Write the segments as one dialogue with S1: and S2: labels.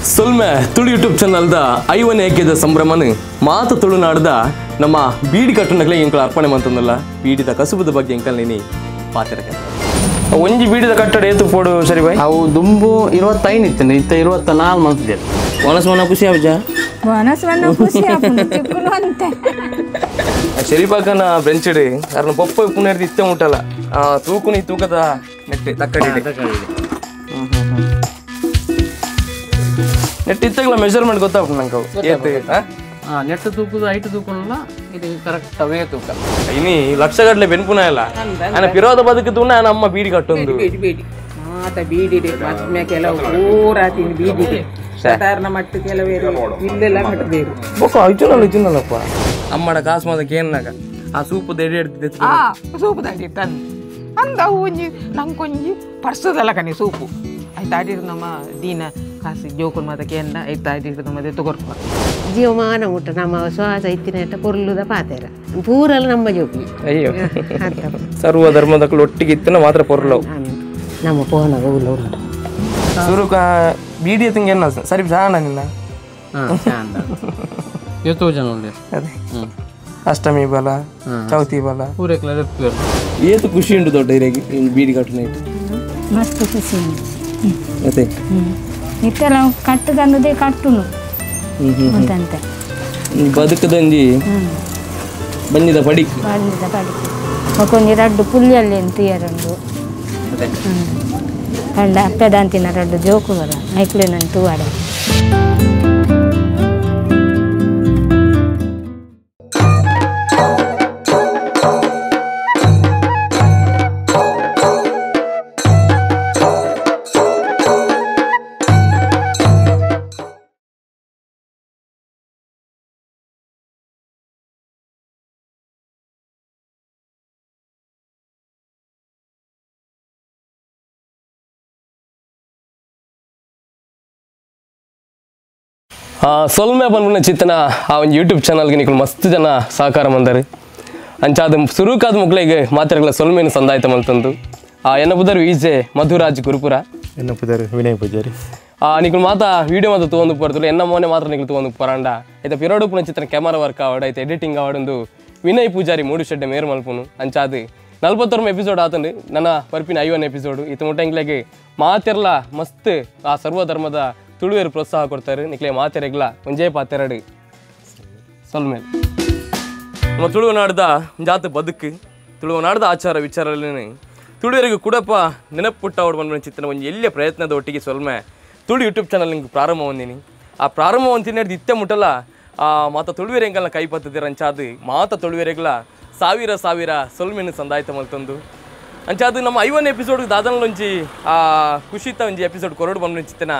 S1: ಸೊಲ್ಮೆ ತುಳು ಯೂಟ್ಯೂಬ್ ಚಾನಲ್ದ ಐವನೇ ಏಕೆದ ಸಂಭ್ರಮನ ಮಾತು ತುಳುನಾಡ್ದ ನಮ್ಮ ಬೀಡಿ ಕಟ್ಟುನಗಲೇ ಎಂಕಲ್ ಅರ್ಪಣೆ ಮಂತಂದಲ್ಲ ಬೀಡಿದ ಕಸುಬದ ಬಗ್ಗೆ ಎಂಕಲ್ ನೀನಿ ಪಾತಿರಕ ಒಂಜಿ ಬೀಡಿದ ಕಟ್ಟಡ ಏತು ಪೋಡು ಸರಿ ಬಾಯ್
S2: ಅವು ದುಂಬು 25 ಇತ್ತು ಇತ್ತ 24 ಮಂತ್
S1: ವನಸ್ವನ ಖುಷಿ ಆವಜ
S3: ವನಸ್ವನ ಖುಷಿ ಆಪುಂಡು ತಿಕ್ಕುಲು ಅಂತೆ
S1: ಶರೀಫಾಕನ ಬೆಂಚಡಿ ಕಾರಣ ಪಪ್ಪ ಪುನರ್ದಿ ಇತ್ತೆ ಮುಟ್ಟಲ್ಲ ತೂಕುನಿ ತೂಕದ ನೆಟ್ಟೆ ತಕ್ಕಡಿ ನೆಟ್ ಇತ್ತಾಗಲ ಮೆಜರ್ಮೆಂಟ್ ಗೊತ್ತಾಗ್ತು ನಂಗೆ ಏತು
S2: ನೆಟ್ ತೂಕದ ಹೈಟ್ ತೂಕಲ್ಲ ಇದು ಕರೆಕ್ಟ್ ಅವೇ ತೂಕ
S1: ಇನಿ ಲಕ್ಷಗಟ್ಟಲೆ ಬೆನ್ಪುನ ಇಲ್ಲ ನನ್ನ ಪಿರೋದ ಬದುಕಿತು ನಮ್ಮ ಬೀಡಿ ಕಟ್ಟೊಂದು
S4: ಬೀಡಿ ಮಾತ ಬೀಡಿ ಮತ್ಮೆ ಕೆಲವು ಪೂರಾ ತಿಂದು ಬೀಡಿ ಸಾಧಾರಣ ಮಟ್ಟ ಕೆಲವೇರು ಇಲ್ಲೆಲ್ಲ ಕಟ್ಟಬೇರು
S1: ಬೊಕ್ಕ ಐಚುನಲ್ಲಪ್ಪ ಅಮ್ಮಡ ಕಾಸು ಮಾದಕ್ಕೆ ಏನಾಗ ಆ ಸೂಪು ಎಡೆ ಎಡ್ತಿದ್ದೆ
S4: ಸೂಪು ದಾಡಿ ತಂದು ಅಂದ ಒಂಜಿ ನಂಗೊಂಜಿ ಪರ್ಸದಲ್ಲ ಕಣಿ ಸೂಪು ಆಯ್ತು ಆಡಿರು ನಮ್ಮ ದೀನ ಕಾಸಿ ಜೋಕುನ್ ಮಾತಕ್ಕೆ ಎಂದ ಆಯ್ತು ಆಡಿರು ನಮ್ಮದೇ ತಗೊರ್ಪ
S5: ಜೀವಮಾನ ಮುಟ್ಟ ನಮ್ಮ ಶ್ವಾಸ ಇತ್ತಿನ ಪೊರ್ಲುದ ಪಾತೆರ ಪೂರಲ್ಲ ನಮ್ಮ ಜೋಕಿ
S1: ಅಯ್ಯೋ ಸರ್ವ ಧರ್ಮದಕ್ಕಳು ಒಟ್ಟಿಗೆ ಇತ್ತನ ಮಾತ್ರ ಪೊರ್ಲವು
S5: ನಮ್ಮ ಪೋನ ಊಲ ಉಂಟು
S1: ಸುರುಕ ಬೀಡಿ ತಿಂಗೆ ಏನ ಸರಿ ಸಾಣ ನಿನ್ನ
S2: ಎಷ್ಟೋ ಜನ ಉಂಟು
S1: ಅದೇ ಅಷ್ಟಮಿ ಬಲ ಚೌತಿ ಬಲ
S2: ಪೂರೈಕ್ಲ
S1: ಏತು ಖುಷಿ ಉಂಟು ದೊಡ್ಡ ಹಿರಿಯಾಗಿ ಬೀಡಿ ಕಟ್ಟುನ ಇಟ್ಟು
S3: ಮಸ್ತ್ ಖುಷಿ ಉಂಟು
S1: ಅದೇ
S3: ಇತ್ತೆಲ್ಲ ಕಟ್ಟದನ್ನದೇ ಕಟ್ಟುನು ಅಂತಂತೆ
S1: ಬದುಕದೊಂಜಿ ಬಂದಿದ ಪಡಿಕ್
S3: ಬಂದಿದ್ದ ಪಡಿಕೆ ಮಕ್ಕೊಂಜಿ ರಡ್ಡು ಪುಲ್ಲಿಯಲ್ಲಿ ಎಂತೀಯರಂಡು ಕಂಡ ಅಪ್ಪದಂತಿನ ರಡ್ಡು ಜೋಕು ಬರ ಐಕ್ಲೇನಂತೂ ಆಡ
S1: ಸೊಲ್ಮೆ ಬಂದ್ಬಿಡ ಚಿತ್ತನ ಆ ಒಂದು ಯೂಟ್ಯೂಬ್ ಚಾನಲ್ಗೆ ನೀವು ಮಸ್ತ್ ಜನ ಸಹಕಾರ ಮಂದಾರೆ ಅಂಚಾದ ಸುರುಕಾದ ಮುಗ್ಳಿಗೆ ಮಾತ್ರೆಗಳ ಸೊಲ್ಮೆನ ಸಂದಾಯ್ತ ಮಲ್ತಂದು ಎನ್ನ ಪುದರು ಈಜೆ ಮಧುರಾಜ್ ಗುರುಪುರ
S6: ಎನ್ನ ಪುದರು ವಿನಯ್ ಪೂಜಾರಿ
S1: ನಿಖಲ್ ಮಾತ ವೀಡಿಯೋ ಮಾತ್ರ ತೊಗೊಂಡು ಬರ್ತಿಲ್ಲ ಎನ್ನ ಮೊನ್ನೆ ಮಾತ್ರ ನಿಖಲ್ ತೊಗೊಂಡು ಪರಾಂಡ ಆಯ್ತಾ ಪಿರೋಡುಪುನ ಚಿತ್ರ ಕ್ಯಾಮರಾ ವರ್ಕ್ ಆವಾಡ ಆಯ್ತು ಎಡಿಟಿಂಗ್ ಆವಾಡೊಂದು ವಿನಯ್ ಪೂಜಾರಿ ಮೂಡುಶೆಡ್ಡೆ ಮೇರ್ ಮಲ್ಪುನು ಅಂಚಾದು 40 ಎಪಿಸೋಡ್ ಆತಂಡು ನನ್ನ ಬರ್ಪಿನ 50 ಎಪಿಸೋಡು ಇತ್ತು ಮುಟ್ಟಂಗ್ಲೆಗೆ ಮಾತೆರ್ಲ ಮಸ್ತ್ ಆ ಸರ್ವಧರ್ಮದ ತುಳುವೇರು ಪ್ರೋತ್ಸಾಹ ಕೊಡ್ತಾರೆ ನಿಕ್ಲೆ ಮಾತೆರೆಗ್ಲ ಒಂಜೇ ಪಾತೆರಡು ಸೊಲ್ಮೇಲೆ ನಮ್ಮ ತುಳುವನಾಡ್ದ ಜಾತ ಬದುಕು ತುಳುವನಾಡ್ದ ಆಚಾರ ವಿಚಾರಗಳೇ ತುಳುವರಿಗೂ ಕೂಡಪ್ಪ ನೆನಪುಟ್ಟ ಬಂದ ಚಿತ್ರ ಒಂದು ಎಲ್ಲಿಯ ಪ್ರಯತ್ನದ ಒಟ್ಟಿಗೆ ಸೊಲ್ಮೆ ತುಳು ಯೂಟ್ಯೂಬ್ ಚಾನಲ್ ನಿಂಗೆ ಪ್ರಾರಂಭ ಹೊಂದಿನಿ ಆ ಪ್ರಾರಂಭ ಹೊಂದಿನ ಇತ್ತೆ ಮುಟ್ಟಲ್ಲ ಮಾತ ತುಳುವೇರೆ ಹೆಂಗಲ್ಲ ಕೈ ಪತ್ತಿದ್ದೀರ ಅಂಚಾದು ಮಾತ ತುಳುವೇರೆಗ್ಲ ಸಾವಿರ ಸೊಲ್ಮೆನ ಸಂದಾಯ್ತ ಮಲ್ತಂದು ಅಂಚಾದು ನಮ್ಮ 50 ಎಪಿಸೋಡ್ ದಾದನಲೊಂಜಿ ಖುಷಿತ ಒಂಜಿ ಎಪಿಸೋಡ್ ಕೊರಡು ಬಂದ ಚಿತ್ತನ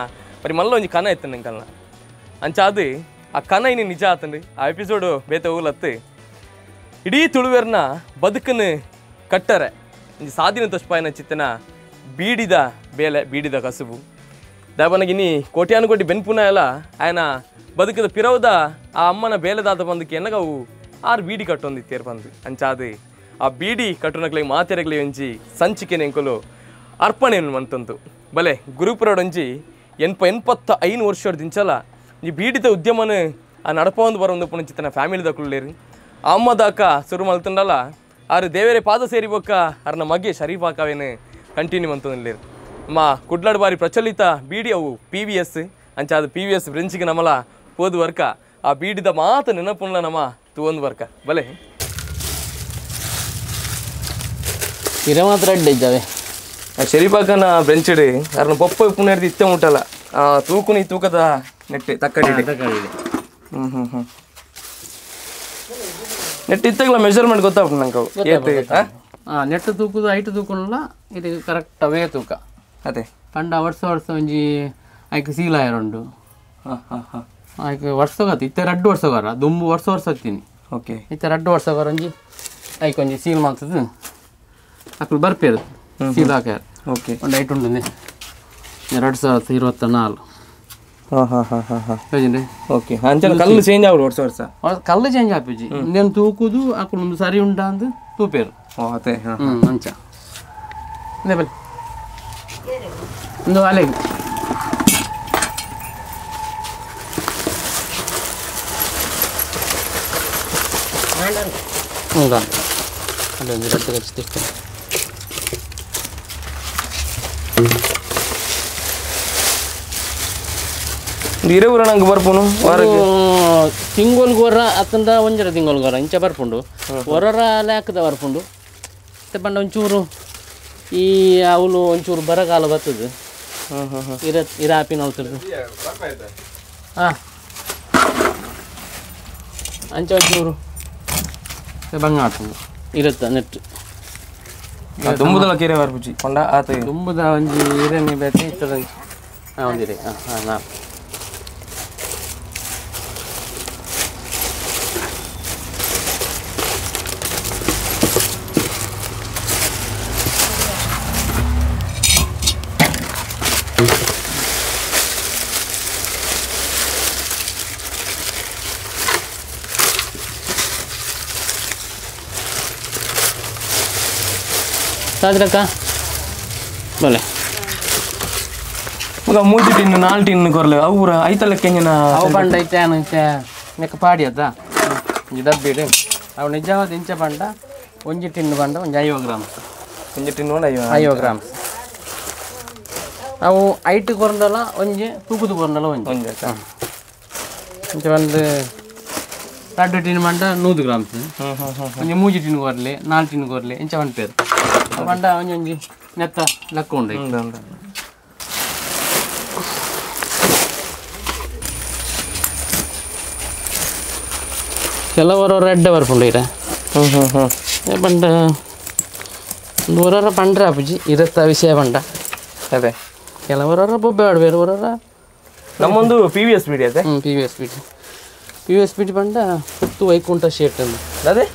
S1: ಬರೀ ಮಲ್ಲ ಒಂಜಿ ಕನ ಇತ್ತು ನಂಕಲ್ನ ಅಂಚಾದು ಆ ಕನ ಇನ್ನು ನಿಜ ಆತಂಡು ಆ ಎಪಿಸೋಡು ಬೇತ ಊಲತ್ತು ಇಡೀ ತುಳುವೇರ್ನ ಬದುಕನ್ನು ಕಟ್ಟರೆ ಒಂಜಿ ಸಾಧಿನ ತಷ್ಪಾಯನ ಚಿತ್ತನ ಬೀಡಿದ ಬೇಲೆ ಬೀಡಿದ ಕಸುಬು ದಾಬನಗಿನಿ ಕೋಟ್ಯಾನುಕೋಟಿ ಬೆನ್ಪುನ ಎಲ್ಲ ಆಯನ ಬದುಕದ ಪಿರವದ ಆ ಅಮ್ಮನ ಬೇಲೆದಾದ ಬಂದಕ್ಕೆ ಎನ್ನಗವು 6 ಬೀಡಿ ಕಟ್ಟೊಂದಿತ್ತೇರು ಬಂದು ಅಂಚಾದು ಆ ಬೀಡಿ ಕಟ್ಟುನಕ್ಲೆ ಮಾತೆರೆಗ್ಲಿ ಒಂಜಿ ಸಂಚಿಕೆನ ಎಂಕಲು ಅರ್ಪಣೆಯನ್ನು ಮಂತಂತು ಬಲೆ ಗುರುಪುರಡೊಂಜಿ 85 ವರ್ಷದ ದಿಂಚಲ ಈ ಬೀಡಿತ ಉದ್ಯಮನ ಆ ನಡಪೊಂದು ಬರೋದು ಪುಣ ಚಿತ್ತನ ಫ್ಯಾಮಿಲಿ ದಕ್ಕುಳ್ಳೇರು ಅಮ್ಮ ದಾಕ ಶುರು ಮಲ್ತಂಡಲ್ಲ ಆರು ದೇವರೇ ಪಾದ ಸೇರಿ ಬೊಕ್ಕ ಅರ್ನ ಮಗೆ ಶರೀಫ್ ಹಾಕವೇನು ಕಂಟಿನ್ಯೂ ಮಂತಂದಿಲ್ಲೇರು ಅಮ್ಮ ಕುಡ್ಲಾಡ್ ಬಾರಿ ಪ್ರಚಲಿತ ಬೀಡಿ ಅವು PVS ಅಂಚಾದ PVS ಬ್ರೆಂಚಿಗೆ ನಮ್ಮಲ ಹೋದ ವರ್ಕ ಆ ಬೀಡಿದ ಮಾತು ನೆನಪುಲ್ಲ ನಮ್ಮ ತೂವೊಂದು ವರ್ಕ ಬಲೆ
S2: ಇರ ಮಾತ್ರ ಅಡ್ಡ ಇದ್ದಾವೆ
S1: ಶರೀಫಾಕನ ಬೆಂಚಡಿ ಅರ್ನ ಪಪ್ಪ ಪುನರ್ದಿ ಇತ್ತೆ ಮುಟ್ಟಲ್ಲ ತೂಕುನಿ ತೂಕದ ನೆಟ್ಟೆ ತಕ್ಕಡಿ ನೆಟ್ ಇತ್ತಾಗಲ ಮೆಜರ್ಮೆಂಟ್ ಗೊತ್ತಾಗ್ತು ನಂಗೆ
S2: ನೆಟ್ ತೂಕದ ಹೈಟ್ ತೂಕಲ್ಲ ಇದು ಕರೆಕ್ಟ್ ಅವೇ ತೂಕ
S1: ಅದೇ
S2: ಪಂಡ ವರ್ಷ ಒಂಜಿ ಆಯ್ಕೆ ಸೀಲಾಯರುಂಡು ಆಯ್ಕೆ ವರ್ಷಗತ್ತು ಇತ್ತೆ 2 ವರ್ಷಗಾರ ದುಂಬು ವರ್ಷ ಹತ್ತೀನಿ
S1: ಓಕೆ
S2: ಇತ್ತೆ 2 ವರ್ಷಗಾರ ಒಂಜಿ ಆಯ್ಕೆ ಒಂಜಿ ಸೀಲ್ ಮಾಡ್ತದೆ ಅಕ್ಕಳು ಬರ್ಪೇರು ಸೀಲ್ ಹಾಕ್ಯಾರ
S1: ಓಕೆ
S2: ಒಂದು ಹೈಟ್ ಉಂಟು 2024 ಹೇಳಿ
S1: ಓಕೆ ಅಂಚನೆ ಕಲ್ಲು ಚೇಂಜ್ ಆಗೋದು ವರ್ಷ
S2: ಕಲ್ಲು ಚೇಂಜ್ ಆಪಿಜಿ నేను ತೂಕುದು ಅಕ್ಕಳು ಒಂದು ಸರಿ ಉಂಟಾ ಅಂತ ತೂಪೇರು
S1: ಅದೇ
S2: ಅಂಚ ಒಂದು ಅಲೆಗೆ ಹೌದಾ ಅಲ್ಲೊಂದು ರಟ್ಟು ಹಚ್ಚಿತ್ತು
S1: ಇರೇ ಊರ ನಂಗೆ ಬರ್ಪುನು
S2: ತಿಂಗೋಲ್ಗೆ ಹೊರ ಅತ್ತಂದ ಒಂಜರ ತಿಂಗೋಲ್ಗೆ ಹೊರ ಇಂಚ ಬರ್ಪುಂಡು ಹೊರರ ಲೆಕ್ಕದ ಬರ್ಪುಂಡು ಮತ್ತೆ ಬಂಡ ಒಂಚೂರು ಈ ಅವಳು ಒಂಚೂರು ಬರಗಾಲ ಬರ್ತದೆ ಇರಾಪಿನ ಅವತರದು ಹಾಂ ಅಂಚ ಒಂಚೂರು ಬಂಗ ಆಗ್ತದೆ ಇರುತ್ತೆ ನೆಟ್ಟು
S1: ತುಂಬುದಲ್ಲ ಕೆರೆ ಬರ್ಪುಜಿ ಕೊಂಡ ಆತ
S2: ತುಂಬದ ಒಂಜಿ ಹಿರೇನಿ ಬೇತೆ ಇತ್ತದ ಒಂದಿರಿ ಹಾಂ ನಾ ಸಾದ್ರಕ್ಕ ಬಲೆ
S1: ಮಗ 3 ಟಿನ್ 4 ಟಿನ್ ಕೊರ್ಲೆ ಅವ್ರ ಐತಲಕ್ಕೆ ಹೆಂಗಿನ
S2: ಅವು ಬಂಡ ಐತೆ ಐತೆ ಮೆಕ್ಕ ಪಾಡಿ ಅದ ಒಂಜಿ ಡಬ್ಬಿಡು ಅವು ನಿಜವಾದ ಇಂಚ ಬಂಡ ಒಂಜಿ ಟಿನ್ ಬಂಡ ಒಂಜಿ 50 ಗ್ರಾಮ್ಸ್
S1: ಒಂಜಿ ಟಿನ್ ನೋಡಿ
S2: 50 ಗ್ರಾಮ್ಸ್ ಅವು ಐಟ್ ಕೊರ್ದಲ್ಲ ಒಂಜಿ ತೂಕದ ಕೊರ್ದಲ್ಲ ಒಂಜಿ ಇಂಚ ಒಂದು 2 ಟಿನ್ ಬಂಡ 100 ಗ್ರಾಮ್ಸ್ ಒಂಜಿ 3 ಟಿನ್ ಕೊರ್ಲೆ 4 ಟಿನ್ ಕೊರ್ಲೆ ಇಂಚ ಒಂದು ಪೇರು ಬಂಡ ಒಂಜೊಂಜಿ ನೆತ್ತ ಲೆಕ್ಕ ಉಂಡು ಕೆಲವರು ರೆಡ್ಡೆ ಬರ್ಪುಂಡು ಇರ ಬಂಡ ಊರರ ಪಂಡ್ರೆ ಅಪ್ಪುಜಿ ಇರತ್ತ ವಿಷಯ ಬಂಡ
S1: ಅದೇ
S2: ಕೆಲವರ ಬೊಬ್ಬೆ ಆಡ್ಬೇರು ಊರರ
S1: ನಮ್ಮೊಂದು ಪಿ ವಿ ಎಸ್ ಬಿಡಿ ಅದೇ
S2: ಪಿ ವಿ ಎಸ್ ಬಿಡಿ ಬಂಡ ಪುತ್ತು ವೈಕುಂಠ ಶೇಟ್ ಅಂದು
S1: ಅದೇ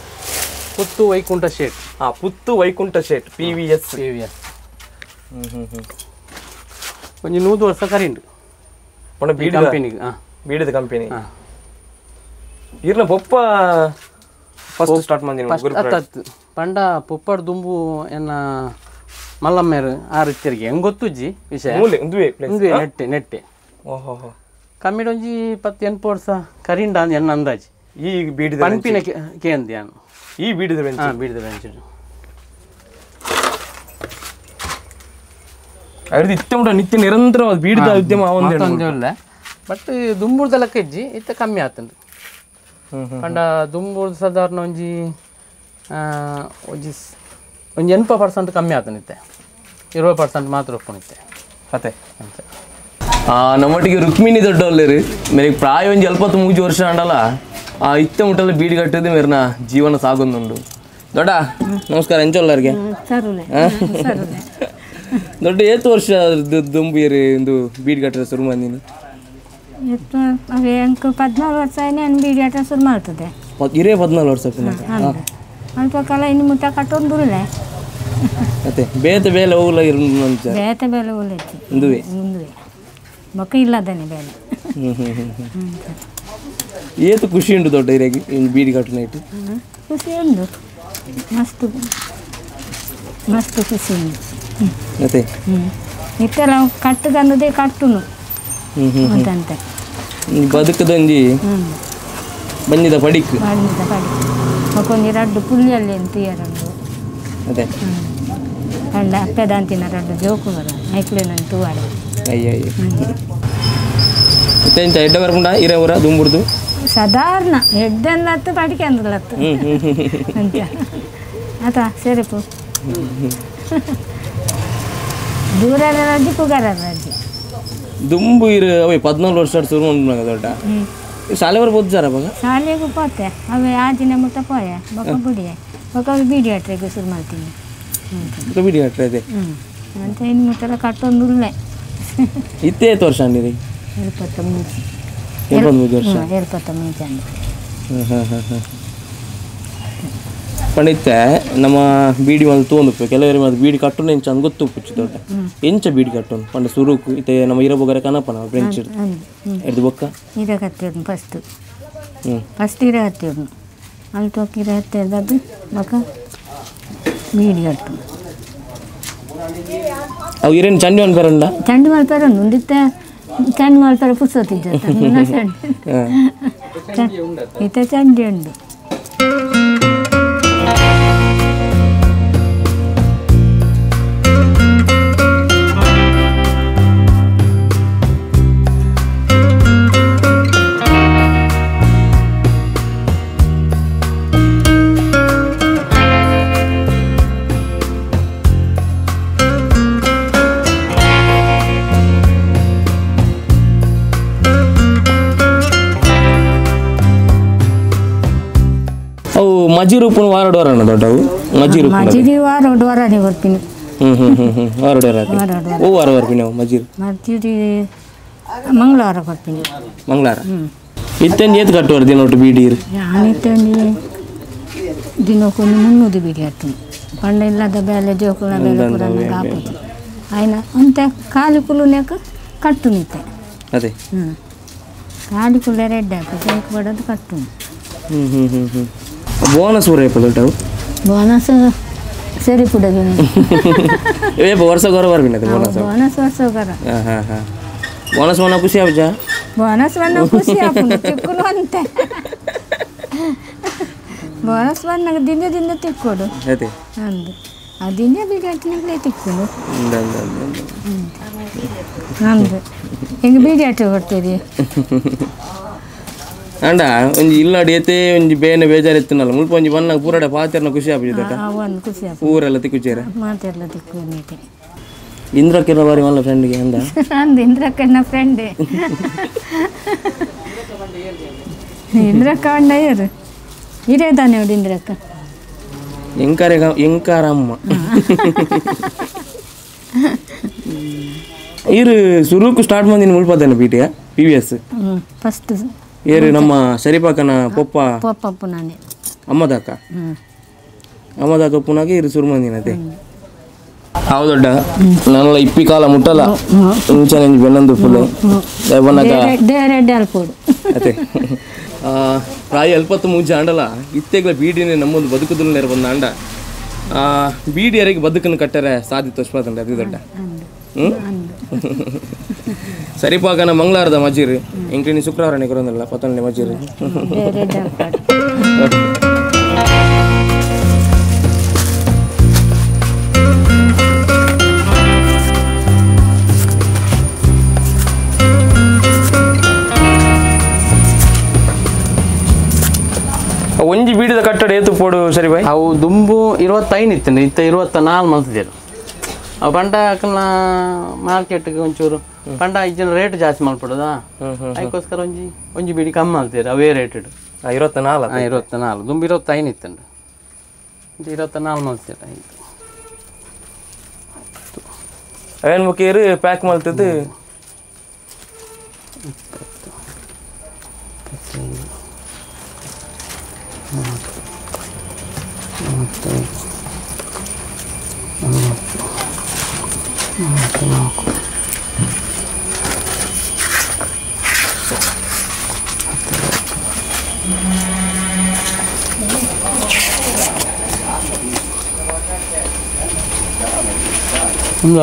S2: ಪುತ್ತು ವೈಕುಂಠ ಶೇಟ್
S1: ಪುತ್ತು ವೈಕುಂಠ ಶೇಟ್ ಪಿ ವಿ ಎಸ್
S2: ಒಂಜಿ 100 ವರ್ಷ ಕರಿಂಡು
S1: ಬೀಡಿ
S2: ಕಂಪೆನಿಗೆ
S1: ಬೀಡಿದ ಕಂಪೆನಿ ಇರ್ನ ಪೊಪ್ಪ ಫಸ್ಟ್ ಸ್ಟಾರ್ಟ್ ಮಾಡಿದ್ದೀನಿ
S2: ಅತ್ತತ್ತು ಪಂಡ ಪೊಪ್ಪಡ್ ದುಂಬು ಎನ್ನ ಮಲ್ಲಮ್ಮೇರು ಆರು ತಿರುಗಿ ಹೆಂಗೆ ಗೊತ್ತುಜ್ಜಿ ವಿಷಯ ನೆಟ್ಟೆ ನೆಟ್ಟೆ
S1: ಓಹೋ
S2: ಕಮ್ಮಿಡ್ ಒಂಜಿ 28 ವರ್ಷ ಕರಿಂಡ ಅಂದ್ ಎನ್ನ ಅಂದಾಜಿ
S1: ಈ ಬೀಡಿದ
S2: ಪಂಪಿನ ಕೇಂದ್ಯ
S1: ಈ ಬೀಡಿದ
S2: ಬೀಡಿದ ಬೆಂಚು
S1: ಅವ್ರದ್ದು ಇತ್ತ ಉಂಟ ನಿತ್ಯ ನಿರಂತರವಾದ ಬೀಡಿದ ಉದ್ಯಮ
S2: ಒಂದಿಲ್ಲ ಬಟ್ ದುಂಬುರ್ದ ಲೆಕ್ಕ ಇಜ್ಜಿ ಇತ್ತ ಕಮ್ಮಿ ಆತಂಡು ಪಂಡ ದುಂಬುರ್ದು ಸಾಧಾರಣ ಒಂಜಿ ಒಂಜಿ 80% ಕಮ್ಮಿ ಆತನಿತ್ತೆ 20% ಮಾತ್ರ ಒಪ್ಪನಿತ್ತೆ
S1: ಕತೆ ನಮ್ಮೊಟ್ಟಿಗೆ ರುಕ್ಮಿಣಿ ದೊಡ್ಡವಲ್ಲೇರಿ ಮೇರೆಗೆ ಪ್ರಾಯ ಒಂಜಿ 23 ವರ್ಷ ಅಂಡಲ್ಲ ಇತ್ತ ಮುಟ್ಟಲ್ಲಿ ಬೀಡಿ ಕಟ್ಟಿದ್ದು ಮೇರ್ನ ಜೀವನ ಸಾಗೊಂದುಂಡು ದೊಡ್ಡ ನಮಸ್ಕಾರ ಎಂಚೊಲ್ಲರಿಗೆ ದೊಡ್ಡ ಏತು ವರ್ಷ ದುಂಬಿಯರಿ ಒಂದು ಬೀಡಿ ಕಟ್ಟರೆ ಶುರು ಮಾಡಿದ್ದೀನಿ
S3: 14 ವರ್ಷ ನಾನು ಬೀಡಿ ಕಟ್ಟ ಶುರು ಮಾಡ್ತದೆ
S1: ಇರೇ 14 ವರ್ಷ
S3: ಅಲ್ಪ ಕಾಲ ಇನ್ನು ಮುಟ್ಟ ಕಟ್ಟೊಂದುಲ್ಲ
S1: ಮತ್ತೆ ಬೇತೆ ಬೇಲೆ ಹೋಗ್ಲ
S3: ಬೇತೆ ಬೇಲೆ ಹೋಗ್ಲೈತಿ ಮುಂದುವೆ ಮಕ್ಕ ಇಲ್ಲದಾನೆ ಬೇಲೆ
S1: ಏತು ಖುಷಿ ಉಂಟು ದೊಡ್ಡ ಇರಾಗಿ ಬೀಡಿ ಕಟ್ಟು ನೈಟ್
S3: ಖುಷಿ ಉಂಟು ಮಸ್ತ್ ಮಸ್ತ್ ಖುಷಿ ಉಂಟು
S1: ಮತ್ತೆ
S3: ಇತ್ತೆಲ್ಲ ಕಟ್ಟದನ್ನದೇ ಕಟ್ಟುನು ಅಂತಂತೆ
S1: ಬದುಕದೊಂಜಿ ಬಂದಿದ ಪಡಿಕ್
S3: ಮಕ್ಕೊಂದು 2 ಪುಲ್ಲಿಯಲ್ಲಿ ಅಂತ ಎರಡು
S1: ಅದೇ
S3: ಅಂಡ ಅಪ್ಪದಂತಿನ 2 ಜೋಕುಗರ ಐಕ್ಲೇನಂತೂ ಆಡ
S1: ಅಯ್ಯ ಮತ್ತೆ ಎಂತ ಎಡ್ಡ ಬರ್ಕೊಂಡ ಇರೇ ಊರ ದುಂಬುರ್ದು
S3: ಸಾಧಾರಣ ಎಡ್ಡೆಲ್ಲತ್ತು ಪಡಿಕೆ ಅಂದ್ರಲ್ಲತ್ತು ಅಂತ ಆತ ಸೇರಿಪು ದೂರ ರಜ್ಜಿ ಪುಗಾರ ರಜ್ಜಿ
S1: ದುಂಬು ಇರು ಅವೇ 14 ವರ್ಷ ಶುರು ಉಂಟು ದೊಡ್ಡ ಶಾಲೆ ಬರ್ಬೋದು ಸರ್ ಅವಾಗ
S3: ಶಾಲೆಗೂ ಪೋತೆ ಅವೇ ಆಜಿನ ಮುಟ್ಟ ಪೋಯ ಬೊಕ್ಕ ಬುಡಿಯ ಬೊಕ್ಕ ಬೀಡಿ ಹಟ್ರೆಗೆ ಶುರು ಮಾಡ್ತೀನಿ
S1: ಬೀಡಿ ಹಟ್ರೆ ಅದೇ
S3: ಅಂತ ಇನ್ನು ಮುಟ್ಟೆಲ್ಲ ಕಟ್ಟೊಂದುಲ್ಲೆ
S1: ಇತ್ತೇ ವರ್ಷ ಅಂದಿರಿ
S3: 25 ವರ್ಷ 25
S1: ಪಂಡಿತ್ತೆ ನಮ್ಮ ಬೀಡಿ ಮಲ್ ತೋಂದು ಕೆಲವರಿಗೆ ಅದು ಬೀಡಿ ಕಟ್ಟುನು ಎಂಚ ಅಂದ್ ಗೊತ್ತು ಪುಚ್ಚು ದೊಡ್ಡ ಎಂಚ ಬೀಡಿ ಕಟ್ಟುನು ಪಂಡ ಸುರುಕು ಇತ್ತೆ ನಮ್ಮ ಇರಬೋಗರೆ ಕನಪನ ಫ್ರೆಂಚ್ ಎಡ್ದು ಬೊಕ್ಕ
S3: ಇರ ಹತ್ತಿರ್ನು ಫಸ್ಟ್ ಇರ ಹತ್ತಿರ್ನು ಅಲ್ಲಿ ತೋಕ್ ಇರ ಹತ್ತಿರದ್ದು ಬೊಕ್ಕ ಬೀಡಿ ಕಟ್ಟು
S1: ಅವು ಇರೇನು ಚಂಡಿ ಮಲ್ಪೇರಂಡ
S3: ಚಂಡಿ ಮಲ್ಪೇರ ಉಂದಿತ್ತೆ ಚಂಡಿ ಮಲ್ಪೇರ ಪುಸ್ತಕ ಇತ್ತೆ ಚಂಡಿ ಉಂಡು
S1: ಮಜೀರು ಉಪ್ಪು ವಾರಡು ವಾರ ದೊಡ್ಡವು ಮಜೀರು
S3: ಮಜೀರಿ ವಾರನೇ ಬರ್ತೀನಿ
S1: ವಾರಡು ವಾರ ಓ ವಾರ ಬರ್ತೀನಿ ನಾವು ಮಜೀರು
S3: ಮಜೀರಿ ಮಂಗಳವಾರ ಬರ್ತೀನಿ
S1: ಮಂಗಳವಾರ ಇತ್ತಂದು ಏತು ಕಟ್ಟುವರು ದಿನ ಒಟ್ಟು ಬೀಡಿ
S3: ನಾನಿತ್ತಂದು ದಿನಕ್ಕೊಂದು 300 ಬೀಡಿ ಹಾಕ್ತೀನಿ ಪಂಡ ಇಲ್ಲದ ಬೇಲೆ ಜೋಕುಳ ಬೇಲೆ ಪುರ ಹಾಕೋದು ఆయన అంతే కాలికులునేక కట్టునితే
S1: అదే
S3: కాలికులు రెడ్ కేక్ పడదు కట్టు
S1: బోనస్ రేపు ఉంటావు
S3: బోనస్ ಸರಿ ಪುಡಗೆ
S1: ವರ್ಷ ಗೌರವ ಬರ್ಬಿನದು ಬೋನಸ್
S3: ಬೋನಸ್ ವರ್ಷ ಗೌರವ
S1: ಬೋನಸ್ ಮನ ಖುಷಿ ಆಗುಜಾ
S3: ಬೋನಸ್ ಮನ ಖುಷಿ ಆಪುನು ತಿಕ್ಕುನು ಅಂತೆ ಬೋನಸ್ ಮನ ದಿನ ತಿಕ್ಕೋಡು
S1: ಅದೇ
S3: ಅಂದು ಅದಿನ ಬೀಡಿಯಾಟಿನಲ್ಲೇ ತಿಕ್ಕೋಡು ಅಂದು ಹೆಂಗೆ ಬೀಡಿಯಾಟ ಕೊಡ್ತೀರಿ
S1: ಅಂಡ ಒಂಜಿ ಇಲ್ಲಾಡಿ ಏತೆ ಒಂಜಿ ಬೇನೆ ಬೇಜಾರಿತ್ತನಲ್ಲ ಮುಲ್ಪ ಒಂಜಿ ಬನ್ನ ಪೂರಡೆ ಪಾತೆರ್ನ ಖುಷಿ ಆಪಿದಟ
S3: ಒಂದು ಖುಷಿ ಆಪ
S1: ಊರೆಲ್ಲ ತಿಕ್ಕುಚೇರ
S3: ಮಾತೆಲ್ಲ ತಿಕ್ಕೋನೈತೆ
S1: ಇಂದ್ರಕ್ಕೆಲ್ಲ ಬಾರಿ ಮಲ್ಲ ಫ್ರೆಂಡ್ಗೆ ಅಂದ
S3: ಅಂದು ಇಂದ್ರಕ್ಕನ ಫ್ರೆಂಡೇ ಇಂದ್ರಕ್ಕ ಅಂಡ ಇರು ಇರೇದಾನೆ ನೋಡಿ ಇಂದ್ರಕ್ಕ
S1: ಎಂಕಾರಮ್ಮ ಇರು ಸುರುಕು ಸ್ಟಾರ್ಟ್ ಮಂದಿನ ಮುಳ್ಪದೇನ ಪೀಟಿಯ PVS
S3: ಫಸ್ಟ್
S1: ಏರು ನಮ್ಮ ಶರೀಫಾಕನ ಪೊಪ್ಪ
S3: ಪೊಪ್ಪ ನಾನೇ
S1: ಅಮ್ಮದಾಕ ಪುನಾಗೆ ಇರು ಸುರುಮಂದಿನತೆ ಹೌದೊಡ್ಡ ನನ್ನ ಇಪ್ಪಿ ಕಾಲ ಮುಟ್ಟಲ್ಲ ಇಂಚನೆ ಬೆನ್ನಂದು ಫುಲ್
S3: ರೆಡ್ ಅಲ್ಪೋಡು
S1: ಅದೇ ಪ್ರಾಯ ಅಲ್ಪತ್ತು ಮುಂಚೆ ಅಂಡಲ್ಲ ಇತ್ತೆಗಳ ಬೀಡಿನೇ ನಮ್ಮೊಂದು ಬದುಕುದಲ್ ನೇರ ಬಂದ ಅಂಡ ಬೀಡಿ ಯಾರಿಗೆ ಬದುಕನ್ನು ಕಟ್ಟರೆ ಸಾಧ್ಯತೆ ತೋರಿಸ್ಬಾರ್ದಂಡ ಅದು ದೊಡ್ಡ ಸರಿಪಾಕನ ಮಂಗಳವಾರದ ಮಜೀರು ಎಂಕ್ಲಿನಿ ಶುಕ್ರವಾರನೇ ಕೊರೋನಲ್ಲ 11ನೇ ಮಜೀರು ಒಂಜಿ ಬೀಡಿದ ಕಟ್ಟಡ ಏತು ಪೋಡು ಸರಿ ಬಾಯ್
S2: ಅವು ದುಂಬು 25 ಇತ್ತು ಇತ್ತ 24 ಮಂತಿದ್ದೇರು ಅವು ಪಂಡ ಹಾಕನ ಮಾರ್ಕೆಟ್ಗೆ ಒಂಚೂರು ಪಂಡ ಇಜ್ಜಿನ ರೇಟ್ ಜಾಸ್ತಿ ಮಾಡ್ಕೊಡೋದಾ ಅದಕ್ಕೋಸ್ಕರ ಒಂಜಿ ಬೀಡಿ ಕಮ್ಮಿ ಮಾಡ್ತೀರಿ ಅವೇ ರೇಟೆಡ್ 24 ದುಂಬು 25 ಇತ್ತಂಡು 24 ಮಂತಿದ್ದೇರು
S1: ಅವೇನು ಮುಖೇರು ಪ್ಯಾಕ್ ಮಾಡ್ತದ್ದು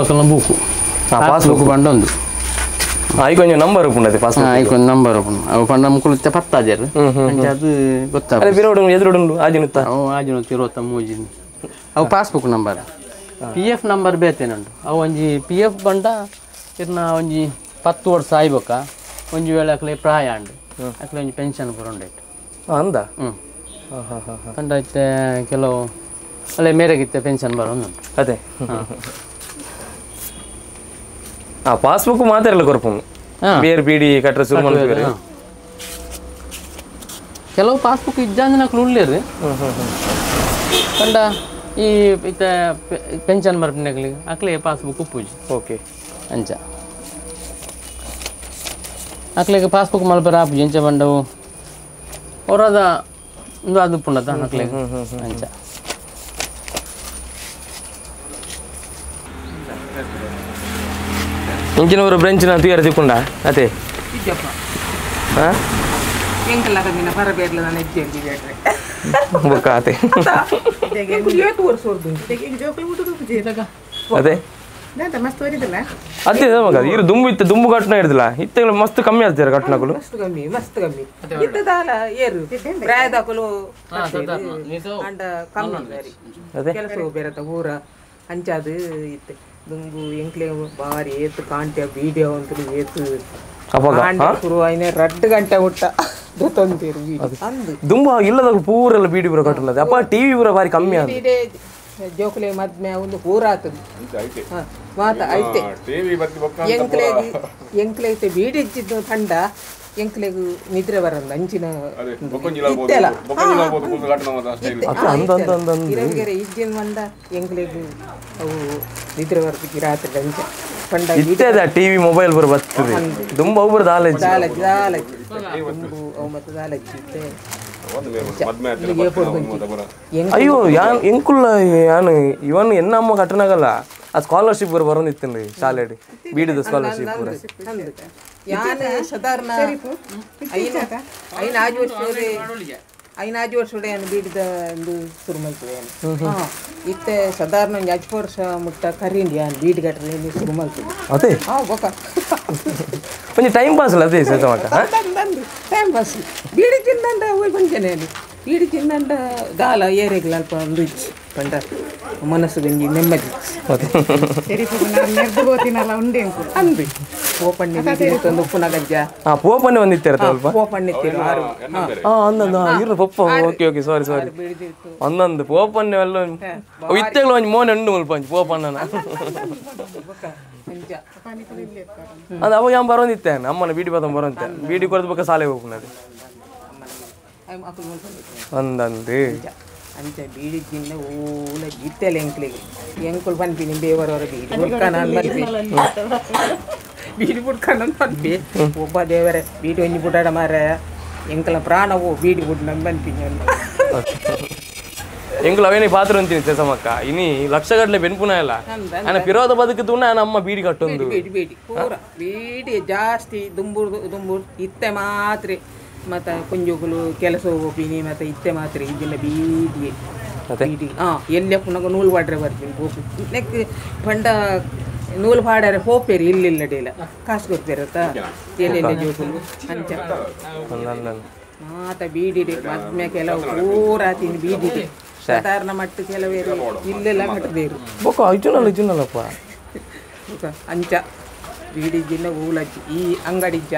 S2: ఒక బుక్ పాస్బుక్ పండ ఉంది
S1: అవి కొంచెం నంబర్ ఉన్నది
S2: కొంచెం నంబర్ అవి పంಡ ముక్కలు ఇస్తే పತ್ತಾజారు అది ಗೊತ್ತಾ
S1: ಎದುರುಡು ಆಜಿನುತ್ತ
S2: ಆಜಿನುತ್ತ 23 ಅವು ಪಾಸ್ಬುಕ್ ನಂಬರ್ PF ನಂಬರ್ ಬೇತೇನುಂಡು ಅವು ಒಂಜಿ PF ಬಂಡ ಇರ್ನ ಒಂಜಿ 10 ವರ್ಷ ಆಯ್ಬೇಕಾ ಒಂಜಿ ವೇಳೆ ಅಕ್ಲೆ ಪ್ರಾಯ ಅಂಡು ಅಕ್ಲೆ ಒಂಜಿ ಪೆನ್ಷನ್ ಬರೋಂಡೈತೆ
S1: ಅಂದ
S2: ಕಂಡ ಐತೆ ಕೆಲವು ಅಲ್ಲೇ ಮೇರೆಗಿತ್ತೆ ಪೆನ್ಷನ್ ಬರೋಂದುಂಟು
S1: ಅದೇ ಪಾಸ್ಬುಕ್ ಮಾತಾಡಲ್ಲ ಕೊರಪು ಬೇರೆ ಬೀಡಿ ಕಟ್ಟರೆ ಶುರು ಮಾಡ್ತೀವಿ
S2: ಕೆಲವು ಪಾಸ್ಬುಕ್ ಇಜ್ಜಾಂದಿನಕ್ಲು ಉಳ್ಳೇರು ಕಂಡ ಈ ಇತ್ತ ಪೆನ್ಷನ್ ಬರ್ಪಿನಾಗ್ಲಿ ಅಕ್ಲೆ ಪಾಸ್ಬುಕ್ ಪೂಜೆ
S1: ಓಕೆ
S2: ಅಂಚ ಅಕ್ಲೆಗೆ ಪಾಸ್ಬುಕ್ ಮಲ್ಪರ ಪೂಜೆ ಅಂಚ ಬಂಡವು ಹೊರದ ಒಂದು ಅದು ಪುಂಡದ ಅಕ್ಲೆಗೆ ಅಂಚ
S1: ಇಂಚಿನವರು ಬ್ರೆಂಚಿನ ತೂಯರ ತಿಕ್ಕೊಂಡ ಅದೇ
S4: ಎಂಕಲ್ಲಾಗದಿನ ಬರಬೇಡ್ಲ ನಾನು ಎಜ್ಜಿ ಬೇಡ್ರೆ
S1: ಬೊಕ್ಕ ಆತೆ ಅದೇ ಅದೇ ಮಗ ಇರು ದುಂಬು ಇತ್ತು ದುಂಬು ಕಟ್ನ ಇರ್ದಿಲ್ಲ ಇತ್ತೆಗಳು ಮಸ್ತ್ ಕಮ್ಮಿ ಆಗ್ತಾರೆ ಕಟ್ನಗಳು
S4: ಮಸ್ತ್ ಕಮ್ಮಿ ಇದ್ದದಾಲ ಏರು ಪ್ರಾಯದಕಲು ಅಂಡ ಕಮ್ಮಿ ಬೇರೆ ಕೆಲಸ ಬೇರೆ ಊರ ಅಂಚಾದು ಇತ್ತೆ ದುಂಬು ಎಂಕ್ಲೆ ಬಾರಿ ಏತು ಕಾಂಟ್ಯ ವಿಡಿಯೋ ಅಂತೂ ಏತು ಶುರುವಾಯಿನ 2 ಗಂಟೆ ಊಟ ಗೊತ್ತೊಂದಿರು
S1: ದುಂಬು ಇಲ್ಲದ ಪೂರೆಲ್ಲ ಬೀಡಿ ಬರೋ ಕಟ್ಟುಲ್ಲದೆ ಅಪ್ಪ ಟಿವಿ ಬರೋ ಬಾರಿ ಕಮ್ಮಿ ಆಗಿದೆ
S4: ಜೋಕಲೆ ಮದ್ಮೆ ಒಂದು ಪೂರ ಆತದು ಮಾತ ಐತೆ ಎಂಕ್ಲೆ ಐತೆ ಬೀಡಿ ಇಚ್ಚಿದ್ದು ಕಂಡ ಎಂಕ್ಲೆಗು ನಿದ್ರೆ ಬರಲ್ಲ ಅಂಚಿನ ಇತ್ತೆಲ್ಲ ಇರವಿಗೆರೆ ಇಜ್ಜಿನ ಮಂಡ ಎಂಕ್ಲೆಗು ಅವು ನಿದ್ರೆ ಬರ್ತಕ್ಕೆ ರಾತ್ರಿ ಅಂಚ ಪಂಡ
S1: ಇತ್ತೇದ ಟಿವಿ ಮೊಬೈಲ್ ಬರ್ ಬರ್ತದೆ ತುಂಬ ಒಬ್ಬರು ದಾಲಜ್ಜಿ
S4: ದಾಲಜ್ಜಿ ಅವು ಮತ್ತು ದಾಲಜ್ಜಿ ಇತ್ತೆ
S1: ಅಯ್ಯೋ ಯಾನ್ ಎಂಕುಲ್ಲ ಯಾನು ಇವನ್ ಎನ್ನಮ್ಮ ಕಟ್ಟನಾಗಲ್ಲ ಆ ಸ್ಕಾಲರ್ಶಿಪ್ ಬರ ಬರೋದಿತ್ತಂడి ಶಾಲೆಡಿ ಬೀಡಿದ ಸ್ಕಾಲರ್ಶಿಪ್ ಪೂರ
S4: ಯಾನ್ ಸಾಧಾರಣ ಐನ ಆಜು ವರ್ಷ ಬೀಡಿದ ಒಂದು ಶುರು ಮಾಡ್ತದೆ ಇತ್ತೆ ಸಾಧಾರಣ ಒಂದು 8 ವರ್ಷ ಮುಟ್ಟ ಕರೀಂಡಿ ಯಾನ್ ಬೀಡಿ ಕಟ್ಟರೆ ಶುರು ಮಾಡ್ತದೆ
S1: ಅದೇ ಕೊಂಚ ಟೈಮ್ ಪಾಸ್ ಅಲ್ಲ ಅದೇ ಸತ ಮಟ್ಟ
S4: ಟೈಮ್ ಪಾಸ್ ಬೀಡಿ ತಿಂದಂಡ ಹೋಗಿ ಬಂದೇನೆ ಬೀಡಿ ತಿಂದಂಡ ದಾಲ ಏರೆಗ್ಲ ಅಲ್ಪ ಒಂದು ಪಂಡ ಮನಸ್ಸು ಗಂಜಿ ನೆಮ್ಮದಿ ಅಂದ್ರಿ ಪೋಪಣ್ಣಿ ತಂದು ಉಪ್ಪುನ ಗಜ್ಜ
S1: ಪೋಪಣ್ಣೆ ಒಂದಿತ್ತಾರೆ ಸ್ವಲ್ಪ
S4: ಪೋಪಣ್ಣಿ
S1: ಇರು ಪಪ್ಪ ಓಕೆ ಓಕೆ ಸಾರಿ ಒಂದೊಂದು ಪೋಪಣ್ಣೆ ಎಲ್ಲ ಇತ್ತೇಗಳು ಒಂದು ಮೋನೆ ಉಂಡು ಮುಲ್ಪ ಪೋಪಣ್ಣನ ಅದು ಅವಾಗ ಯಾವ ಬರೋದಿತ್ತೆ ಅಮ್ಮನ ಬೀಡಿ ಬತ್ತ ಬರೋಂತೆ ಬೀಡಿ ಕೊಡದ ಬೇಕಾ ಸಾಲೆ ಹೋಗ್ನದು ಒಂದೊಂದು
S4: ಅಂಚ ಬೀಡಿ ತಿನ್ನ ಓಲ ಇತ್ತೆಲ್ಲ ಎಂಕುಲು ಪನ್ಪಿನಿ ಬೇವರವರ ಬೀಡಿ ಬುಡ್ಕನ ಬೀಡಿ ಬುಡ್ಕನ ಪನ್ಪಿ ಒಬ್ಬ ದೇವರೇ ಬೀಡಿ ಒಂಜಿ ಬುಡಾಡ ಮಾರ ಎಂಕಲ ಪ್ರಾಣವು ಬೀಡಿ ಬುಡ್ ನನ್ ಪನ್ಪಿನಿ
S1: ಎಂಕುಲು ಅವೇನೇ ಪಾತ್ರ ಅಂತೀನಿ ಸೇಸಮಕ್ಕ ಇನಿ ಲಕ್ಷಗಟ್ಟಲೆ ಬೆನ್ಪುನ ಇಲ್ಲ ನಾನು ಪಿರೋದ ಬದುಕಿತು ನಾನು ಅಮ್ಮ ಬೀಡಿ ಕಟ್ಟೊಂದು
S4: ಬೀಡಿ ಪೂರ ಬೀಡಿ ಜಾಸ್ತಿ ದುಂಬುರ್ ಇತ್ತೆ ಮಾತ್ರ ಮತ್ತು ಕುಂಜುಗಳು ಕೆಲಸ ಹೋಗ್ತೀನಿ ಮತ್ತು ಇತ್ತೆ ಮಾತ್ರ ಇದೆಲ್ಲ ಬೀಡಿ ಬೀಡಿ ಎಲ್ಲೇ ಪುನಃ ನೂಲು ಪಾಡ್ರೆ ಬರ್ತೀನಿ ಹೋಗಿ ನೆಕ್ ಪಂಡ ನೂಲು ಪಾಡ್ರೆ ಹೋಗ್ಬೇರಿ ಇಲ್ಲಿಲ್ಲ ಡೇಲ ಕಾಸು ಕೊಡ್ಬೇರತ್ತ ಎಲ್ಲೆಲ್ಲ ಜೋಗುಲು ಅಂಚ ಮಾತ ಬೀಡಿದೆ ಮದ್ಮೆ ಕೆಲವು ಪೂರ ತಿಂದು ಬೀಡಿದೆ ಸಾಧಾರಣ ಮಟ್ಟ ಕೆಲವೇರು ಇಲ್ಲೆಲ್ಲ ಕಟ್ಟದೇರು ಅಂಚ ಬೀಡಿಜಿನ ಊಲಜ್ಜಿ ಈ ಅಂಗಡಿಜ್ಜ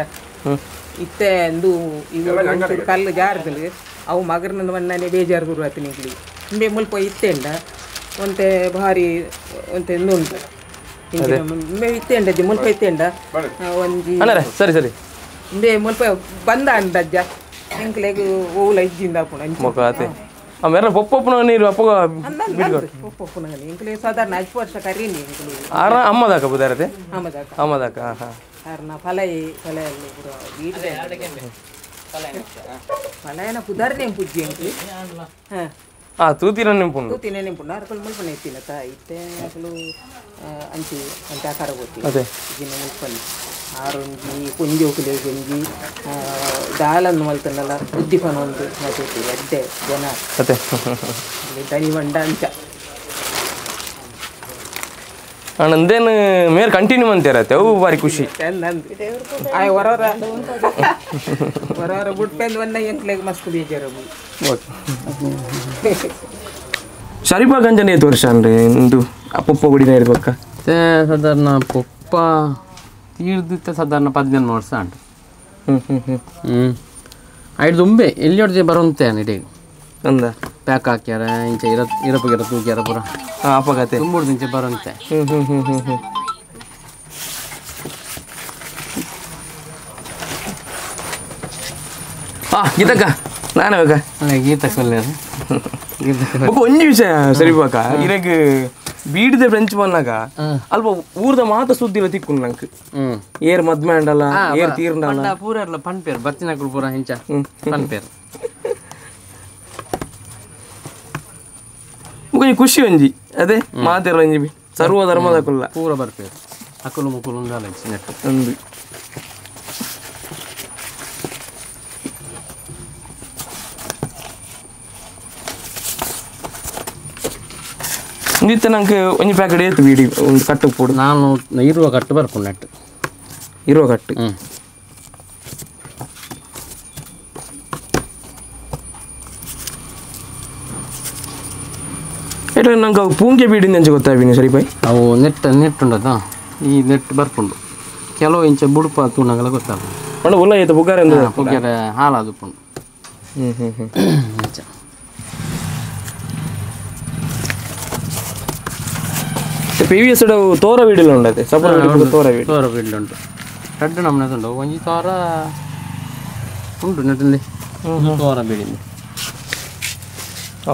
S4: ಇತ್ತೆ ಅಂದು ಇವರು ಕಲ್ಲು ಜಾರದಲ್ಲಿ ಅವು ಮಗರನ ಮಣ್ಣನೆ ಬೇಜಾರು ಗುರು ಆತ ನಿಂಗ್ಲಿ ಇಂಬೆ ಮುಲ್ಪ ಇತ್ತೆಂಡ ಒಂತೆ ಭಾರಿ ಒಂತೆ ಉಂಟು ಇಂಬೆ ಇತ್ತೆಂಡ ಮುಲ್ಪ ಇತ್ತೆಂಡ ಒಂಜಿ
S1: ಸರಿ ಸರಿ
S4: ಇಂಬೆ ಮುಲ್ಪ ಬಂದ ಅಂದಜ್ಜ ಎಂಕ್ಲೆಗ್ ಊಲ ಇಜ್ಜಿಂದ ಹಾಕೊಂಡು
S1: ಆಮೇಲೆ ಪಪ್ಪಪ್ಪನ ನೀರು ಅಪ್ಪಗ
S4: ಪಪ್ಪನ ಎಂಕ್ಲೆ ಸಾಧಾರಣ 10 ವರ್ಷ ಕರೀನಿ ಎಂಕ್ಲೆ
S1: ಅಮ್ಮದಾಕ ಬುದಾರತೆ ಅಮ್ಮದಾಕ
S4: karena palai palai pudarnya yang puji yang
S1: tutiran yang pun
S4: harus mulai penetin atau itu kalau anti akar buat gini mulai arungi punjo kelebihi dalam normal tenala di panon tu macam itu ada jana tadi mandan cak
S1: ನಂದೇನು ಮೇರ್ continue ಅಂತಿರತ್ತೆ ಅವು ಭಾರಿ ಖುಷಿ
S4: ಹೊರ ಬಿಟ್ಪಂದು ಒಂದ ಎಂಕ್ಲೆಗೆ ಮಸ್ತ್ ಬೇಜಾರು
S1: ಶರೀಫಾ ಗಂಜನೆ 5 ವರ್ಷ ಅಂದ್ರೆ ಇಂದು ಅಪ್ಪಪ್ಪ ಗುಡಿನ ಇರ್ಬೇಕ
S2: ಸಾಧಾರಣ ಪಪ್ಪ ತೀರ್ದಿತ್ತ ಸಾಧಾರಣ 15 ವರ್ಷ ಅಂಟ ಐದು ದುಂಬೆ ಎಲ್ಲಿ ಹೊಡ್ದೆ ಬರೋಂತೆ ಇಡೀ
S1: ಅಂದ
S2: ಪ್ಯಾಕ್ ಹಾಕ್ಯಾರ ಇಂಚೆ ಇರಪ್ಪ ತೂಕ್ಯಾರ ಪೂರ
S1: ಅಪ್ಪಗತೆ
S2: ತುಂಬುಡ್ದು ಇಂಚೆ ಬರೋಂತೆ
S1: ಗೀತಕ್ಕ ನಾನೇ ಬೇಕಾ
S2: ಗೀತಕ್ಕ
S1: ಒಂಜಿ ವಿಷಯ ಸರಿಪಾಕ ಇರಗ್ ಬೀಡಿದ ಫ್ರೆಂಚ್ ಬನ್ನಾಗ ಅಲ್ಪ ಊರ್ದ ಮಾತ ಸುದ್ದಿಲ ತಿಕ್ಕು ನಂಗೆ ಏರ್ ಮದ್ಮೆ ಅಂಡಲ್ಲ ಏರ್ ತೀರ್ಂಡಲ್ಲ
S2: ಪೂರ ಇರಲ್ಲ ಪನ್ಪೇರ್ ಬತ್ತಿನಕಲು ಪೂರ ಹಿಂಚ ಪನ್ಪೇರ್
S1: ಮುಖ ಖುಷಿ ಒಂಜಿ ಅದೇ ಮಾತೆರ ಒಂಜಿ ಸರ್ವ ಧರ್ಮದ ಕುಲ್ಲ
S2: ಪೂರ ಬರ್ಪೇರು ಅಕಲು ಮುಕುಲು ನೆಟ್ಟು
S1: ಒಂದು ನಿತ್ಯ ನಂಗೆ ಒಂಜಿ ಪ್ಯಾಕೆಟ್ ಏತು ಬೀಡಿ ಒಂದು ಕಟ್ಟು ಪೋಡು
S2: ನಾನು ಇರುವ ಕಟ್ಟು ಬರ್ಪುಂಡು ನೆಟ್ಟು
S1: ಇರುವ ಕಟ್ಟು ನಂಗೆ ಪೂಂಗೆ ಬೀಡಿಂದ ಎಂಚ ಗೊತ್ತಾಗ್ತೀನಿ ಸರಿ ಬಾಯ್
S2: ಅವು ನೆಟ್ಟುಂಡದ ಈ ನೆಟ್ ಬರ್ಪುಂಡು ಕೆಲವು ಇಂಚ ಬುಡುಪ ತೂಣಗಲ ಗೊತ್ತಾಗ
S1: ಒಳ್ಳೆ ಉಲ್ಲ ಐತೆ ಬುಗಾರ
S2: ಪುಗ್ಗಾರ ಹಾಲಾದು ಪುಂಡು ಇಂಚ
S1: PVS ತೋರ ವೀಡಿಲ್ಲ ಉಂಟು ಸಪೋರ್ಟ್ ತೋರ ವೀಡಿಲ್ಲ
S2: ಉಂಟು ಎರಡು ನಮ್ಮನೆದು ಉಂಟು ಒಂಜಿ ತೋರ ಉಂಟು ನೆಟ್ಟಲ್ಲಿ ತೋರ ಬೀಡಿಂದ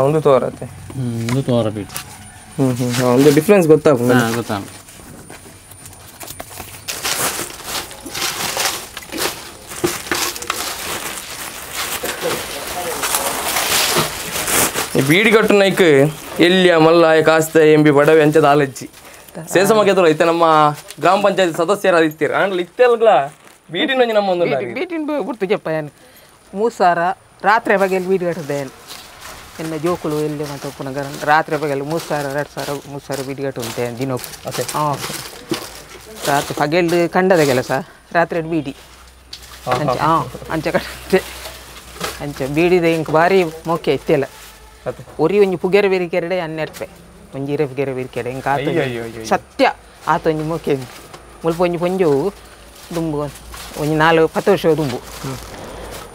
S1: ಒಂದು ತೋರತ್ತೆ
S2: ಇದು ತೋರ ಬೀಡಿ
S1: ಒಂದು ಡಿಫ್ರೆನ್ಸ್ ಗೊತ್ತಾಗ
S2: ಗೊತ್ತಾಗ
S1: ಬೀಡಿ ಕಟ್ಟು ನೈಕ್ ಎಲ್ಲಿಯ ಮಲ್ಲಾಯ ಕಾಸ್ತ ಎಂಬಿ ಬಡವೆ ಅಂಚದ ಆಲಜ್ಜಿ ಸೇಸಮಗೆ ಐತೆ ನಮ್ಮ ಗ್ರಾಮ ಪಂಚಾಯತ್ ಸದಸ್ಯರು ಇತ್ತೀರ ಆಂಡ್ಲ ಇತ್ತೆಲ್ಗಳ ಬೀಡಿನ ನಮ್ಮ ಒಂದು
S4: ಬೀಟಿನ ಬಿಡ್ತು ಜಪ್ಪ ಏನು 3 ಸಾವಿರ ರಾತ್ರಿ ಬಗೆಯಲ್ಲಿ ಬೀಡಿ ಕಟ್ಟದೇನು ಎನ್ನ ಜೋಕುಳು ಎಲ್ಲಿ ಮತ್ತು ಪುನಃ ರಾತ್ರಿ ಬಗೆಯಲ್ಲಿ 3 ಸಾವಿರ 2 ಸಾವಿರ 3 ಸಾವಿರ ಬೀಡಿ ಕಟ್ಟು ಉಂಟೆ ದಿನಕ್ಕೂ
S1: ಓಕೆ
S4: ಹಾಂ ರಾತ್ರಿ ಪಗೆಲ್ದು ಕಂಡದ ಕೆಲಸ ರಾತ್ರಿ ಬೀಡಿ ಅಂಚೆ ಅಂಚೆ ಕಟ್ಟೆ ಅಂಚೆ ಬೀಡಿದ ಇಂಕ ಭಾರಿ ಮೊಕ್ಕೆ ಇತ್ತಿಲ್ಲ ಒರಿ ಒಂಜಿ ಪುಗೆರೆ ಬೆರಿಕೆರಡೆ 12 ರೂಪಾಯಿ ಒಂಜಿ ಇರೆ ಪುಗೆರೆ ಬೆರಿಕೆಡೆ ಇಂಕ ಆತ ಸತ್ಯ ಆತ ಒಂಜಿ ಮೊಕ್ಕೆ ಮುಲ್ಪ ಒಂಜಿ ಪೊಂಜು ದುಂಬು ಒಂಜಿ 4-10 ವರ್ಷ ದುಂಬು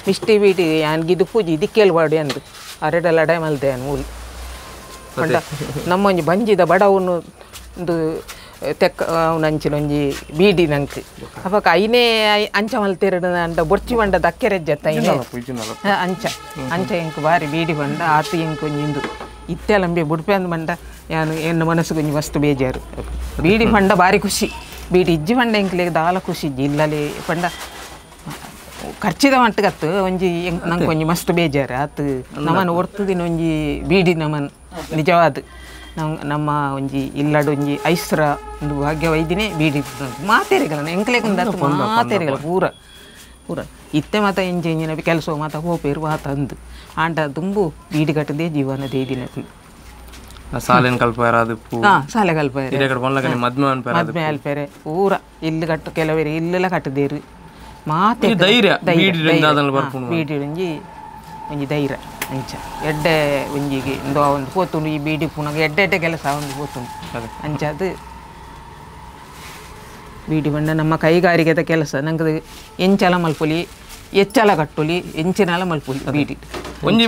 S4: ಮಿಷ್ಟಿ ಬೀಟಿ ಆನ್ಗಿದ್ದು ಪೂಜಿ ದಿಕ್ಕೇಲ್ಬಾರ್ದು ಅಂದು ಅರೆಡೆಲ್ಲ ಡೈಮಲ್ದೆ ಅನ್ ಮೂಲಿ ಪಂಡ ನಮ್ಮೊಂಜಿ ಬಂಜಿದ ಬಡವನು ಒಂದು ತೆಕ್ಕ ಅವನ ಅಂಚಿನ ಒಂಜಿ ಬೀಡಿ ನಂಗೆ ಅವಾಗ ಐನೇ ಅಂಚ ಮಲ್ತಿರಡು ಅಂಡ ಬೊರ್ಚಿ ಬಂಡ ದಕ್ಕೆರೆಜ್ಜತ್ತ ಅಂಚ ಅಂಚ ಇಂಕ ಬಾರಿ ಬೀಡಿ ಬಂಡ ಆತು ಇಂಕ ಒಂಜಿಂದು ಇತ್ತೆಲಂಬೆ ಬುಡ್ಪೆ ಅಂದ್ ಬಂಡ ಯಾನು ಎನ್ನ ಮನಸ್ಸು ಒಂಜಿ ಮಸ್ತ್ ಬೇಜಾರು ಬೀಡಿ ಬಂಡ ಬಾರಿ ಖುಷಿ ಬೀಡಿ ಇಜ್ಜಿ ಬಂಡ ಇಂಕ್ಲೆ ದಾಲ ಖುಷಿ ಇಜ್ಜಿ ಇಲ್ಲಲ್ಲಿ ಪಂಡ ಖರ್ಚಿದ ಮಟ್ಟಗತ್ತು ಒಂಜಿ ನಂಗೆ ಒಂಜಿ ಮಸ್ತ್ ಬೇಜಾರು ಆತು ನಮ್ಮನ್ನು ಒರ್ತದಿನ ಒಂಜಿ ಬೀಡಿ ನಮ್ಮನ್ನು ನಿಜವಾದ ನಮ್ಮ ಒಂಜಿ ಇಲ್ಲಡು ಒಂಜಿ ಐಸ್ರ ಒಂದು ಭಾಗ್ಯ ವೈದ್ಯನೇ ಬೀಡಿ ಮಾತೇರಿಗಲ್ಲ ಎಂಕ್ಲೇಕಂದ ಮಾತೇರಿಗಲ್ಲ ಪೂರ ಪೂರ ಇತ್ತೆ ಮಾತ ಎಂಜಿ ಎಂಜಿನ ಕೆಲಸ ಮಾತ ಹೋಪೇರು ಮಾತ ಅಂದು ಆಂಟ ತುಂಬು ಬೀಡಿ ಕಟ್ಟದೇ ಜೀವನ ದೇದಿನ
S1: ಸಾಲೇನ್ ಕಲ್ಪಾರ ಅದು
S4: ಸಾಲೆ ಕಲ್ಪಾರ
S1: ಮದ್ಮೆ
S4: ಅಲ್ಪೇರೆ ಪೂರ ಇಲ್ಲಿ ಕಟ್ಟು ಕೆಲವರಿಗೆ ಇಲ್ಲೆಲ್ಲ ಕಟ್ಟದೇರು ಮಾತೆ
S1: ಧೈರ್ಯ
S4: ಬೀಡಿ ಒಂಜಿ ಒಂಜಿ ಧೈರ್ಯ ಅಂಚ ಎಡ್ಡೆ ಒಂಜಿಗೆ ಒಂದು ಪೋತುಂಡು ಈ ಬೀಡಿ ಪುನಃ ಎಡ್ಡೆ ಕೆಲಸ ಒಂದು ಪೋತುಂಡು ಅಂಚ ಅದು ಬೀಡಿ ಬಂಡ ನಮ್ಮ ಕೈಗಾರಿಕೆದ ಕೆಲಸ ನಂಗೆ ಎಂಚಲ ಮಲ್ಪೊಲಿ ಎಚ್ಚಲ ಕಟ್ಟುಲಿ ಎಂಚಿನಲ ಮಲ್ಪೊಲಿ ಬೀಡಿ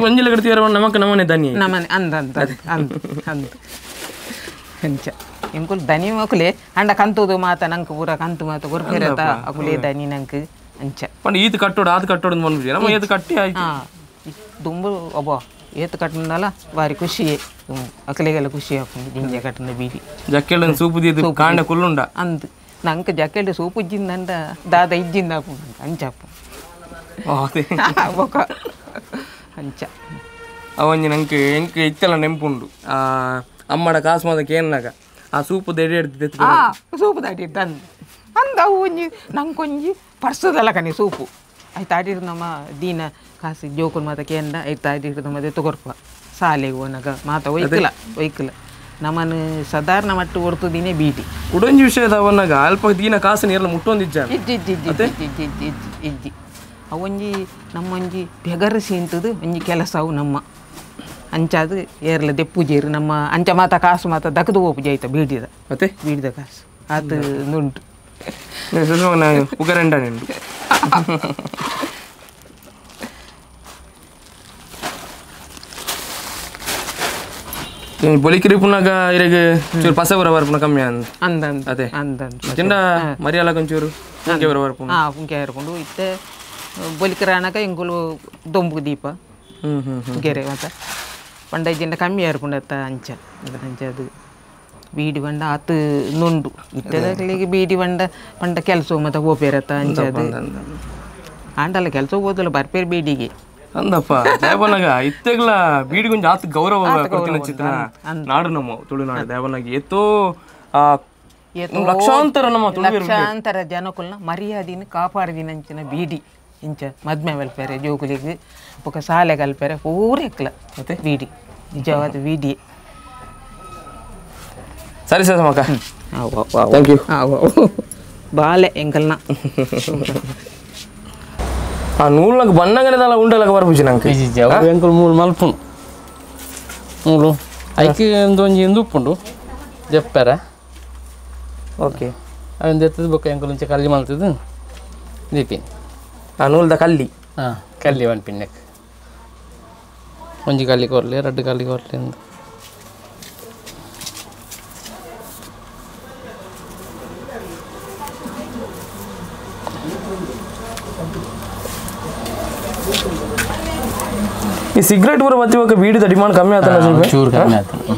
S1: ಒಂಜಿಲ ಕಟ್ತೀರ ನಮಕ್ಕೆ ನಮ್ಮನೆ ದನಿ
S4: ನಮ್ಮನೆ ಅಂದ ಅಂಚ ಇಂಕುಲ್ ದನಿ ಮಕ್ಕಳೇ ಅಂಡ ಕಂತುದು ಮಾತ ನಂಗೆ ಪೂರ ಕಂತು ಮಾತ ಗೊರ್ಪಿರತ್ತ ಅಕುಲೇ ದನಿ ನಂಗೆ ಅಂಚ
S1: ಪಂಡ ಈತ್ ಕಟ್ಟೋಡು ಆದ್ ಕಟ್ಟೋಡು ಬಂದ್ಬಿಟ್ಟು ನಮ್ಮ ಏತ್ ಕಟ್ಟಿ ಆಯ್ತು
S4: ತುಂಬ ಒಬ್ಬ ಏತ್ ಕಟ್ಟನಲ್ಲ ಭಾರಿ ಖುಷಿಯೇ ಅಕಲೆಗೆಲ್ಲ ಖುಷಿ ಹಾಕೊಂಡು ಜಿಂಜೆ ಕಟ್ಟನ ಬೀಡಿ
S1: ಜಕ್ಕೆಲ್ಲ ಸೂಪು ದಿದ್ದು ಕಾಂಡ ಕುಲ್ಲುಂಡ
S4: ಅಂದ್ ನಂಗೆ ಜಕ್ಕೆಲ್ಡು ಸೂಪು ಇಜ್ಜಿಂದಂಡ ದಾದ ಇಜ್ಜಿಂದ ಹಾಕೊಂಡು ಅಂಚಪ್ಪ ಬೊಕ ಅಂಚ
S1: ಅವಂಜಿ ನಂಗೆ ಎಂಕ್ ಇತ್ತೆಲ್ಲ ನೆಂಪುಂಡು ಅಮ್ಮಡ ಕಾಸು ಮಾದಕ್ಕೆ ಏನಾಗ ಆ ಸೂಪು ದಡಿ ಹಿಡ್ದು
S4: ಸೂಪು ದಾಟಿ ತಂದು ಅಂದ ಅವು ಒಂಜಿ ನಂಗೆ ಒಂಜಿ ಪರ್ಸದಲ್ಲ ಕಣಿ ಸೂಪು ಆಯ್ತು ಆಡಿರು ನಮ್ಮ ದೀನ ಕಾಸು ಜೋಕುಲ್ ಮಾತ ಕೇಂದ್ರ ಆಯ್ತು ಆಡಿರು ನಮ್ಮದೇ ತಗೊರ್ಪ ಸಾಲೆಗೆ ಹೋನಾಗ ಮಾತ ಒಯ್ಕಲ ನಮ್ಮನ್ನು ಸಾಧಾರಣ ಮಟ್ಟ ಹೊಡ್ತದಿನೇ ಬೀಟಿ
S1: ಉಡೊಂಜಿ ವಿಷಯದ ಅವನಾಗ ಅಲ್ಪ ದೀನ ಕಾಸು ನೀರೆಲ್ಲ ಮುಟ್ಟೊಂದಿಜ್ಜ
S4: ಇಜ್ಜಿ ಅವೊಂಜಿ ನಮ್ಮೊಂಜಿ ಬೆಗರು ಸೀಂತದು ಒಂಜಿ ಕೆಲಸ ಅವು ನಮ್ಮ ಅಂಚಾದು ಏರ್ಲ ದೆಪ್ಪುಜೇರು ನಮ್ಮ ಅಂಚ ಮಾತ ಕಾಸು ಮಾತ ದಕ್ಕದು ಹೋಪುಜಿ ಆಯ್ತಾ ಬೀಡಿದ
S1: ಮತ್ತೆ
S4: ಬೀಡಿದ ಕಾಸು ಅದು ನುಂಟು
S1: ಉಗರಂಡ ನಿಂಡು ಬೊಲಿಕಿರಿ ಪುನಗ ಇರೆಗೆ ಚೂರು ಪಸ ಬರವಾರ ಪುನಃ ಕಮ್ಮಿ
S4: ಅಂದ
S1: ಅದೇ
S4: ಅಂದ
S1: ಚಿಂಡ ಮರಿಯಾಲ ಕೊಂಚೂರು ಪುಂಕೆ ಬರವಾರ ಪುನಃ
S4: ಪುಂಕೆ ಹರ್ಕೊಂಡು ಇತ್ತೆ ಬೊಲಿಕಿರ ಅನಕ ಇಂಗುಲು ದೊಂಬು ದೀಪ ಗೆರೆ ಮತ್ತೆ ಪಂಡ ಇಜ್ಜಿಂದ ಕಮ್ಮಿ ಹರ್ಕೊಂಡತ್ತ ಅಂಚ ಅದು ಬೀಡಿ ಬಂಡ ಆತು ನುಂಡು ಇತ್ತದಕ್ಕೆ ಬೀಡಿ ಬಂಡ ಪಂಡ ಕೆಲಸ ಮತ್ತೆ ಹೋಪೇರತ್ತ ಅಂಚದು ಆಂಡಲ್ಲ ಕೆಲಸ ಹೋದಲ್ಲ ಬರ್ಪೇರು ಬೀಡಿಗೆ
S1: ಅಂದಪ್ಪ ದೇವನಾಗ ಇತ್ತೆಗ್ಲ ಬೀಡಿ ಕೊಂಚ ಆತ ಗೌರವ ಕೊಡ್ತೀನಿ ಚಿತ್ರ ನಾಡು ನಮ್ಮ ತುಳುನಾಡು ದೇವನಾಗ ಎತ್ತೋ ಲಕ್ಷಾಂತರ ನಮ್ಮ
S4: ಲಕ್ಷಾಂತರ ಜನಕುಲ್ನ ಮರ್ಯಾದಿನ ಕಾಪಾಡಿದಿನ ಅಂಚಿನ ಬೀಡಿ ಇಂಚ ಮದ್ಮೆ ಮಲ್ಪೇರೆ ಜೋಗುಲಿಗೆ ಒಕ್ಕ ಸಾಲೆ ಕಲ್ಪೇರೆ ಪೂರ ಎಕ್ಲ ಮತ್ತೆ ಬೀಡಿ ನಿಜವಾದ ಬೀಡಿ
S1: ಸರಿ ಸರ್ ಮಕ್ಕ ಥ್ಯಾಂಕ್ ಯು
S4: ಬಾಲೆ ಎಂಕಲ್ನ
S1: ಆ ನೂಲ್ನಾಗ ಬಣ್ಣಗನೆಲ್ಲ ಉಂಡಲಾಗ ಬರ್ಪುಜಿ ನಂಗೆ
S2: ಎಂಕಲ್ ಮೂರು ಮಲ್ಪುಂಡು ಮೂರು ಐಕಿ ಒಂದೊಂಜಿ ಎಂದು ಉಪ್ಪುಂಡು ಜಪ್ಪರ
S1: ಓಕೆ
S2: ಅವಿಂದ ಎತ್ತದ ಬೊಕ್ಕ ಎಂಕಲ್ ಮುಂಚೆ ಕಲ್ಲಿ ಮಲ್ತಿದ್ದು ದೀಪಿ
S1: ಆ ನೂಲ್ದ ಕಲ್ಲಿ
S2: ಹಾಂ ಕಲ್ಲಿ ಒಂದು ಪಿನ್ನಕ್ಕೆ ಒಂಜಿ ಕಲ್ಲಿ ಕೊರಲಿ 2 ಕಲ್ಲಿ ಕೊರಲಿ ಅಂದು
S1: ಈ ಸಿಗರೇಟ್ ಪೂರ ಬತ್ತಿವಾಗ ಬೀಡಿದ ಡಿಮಾಂಡ್ ಕಮ್ಮಿ ಆಗ್ತಾನೆ
S2: ಚೂರು ಕಮ್ಮಿ ಆಗ್ತಾನೆ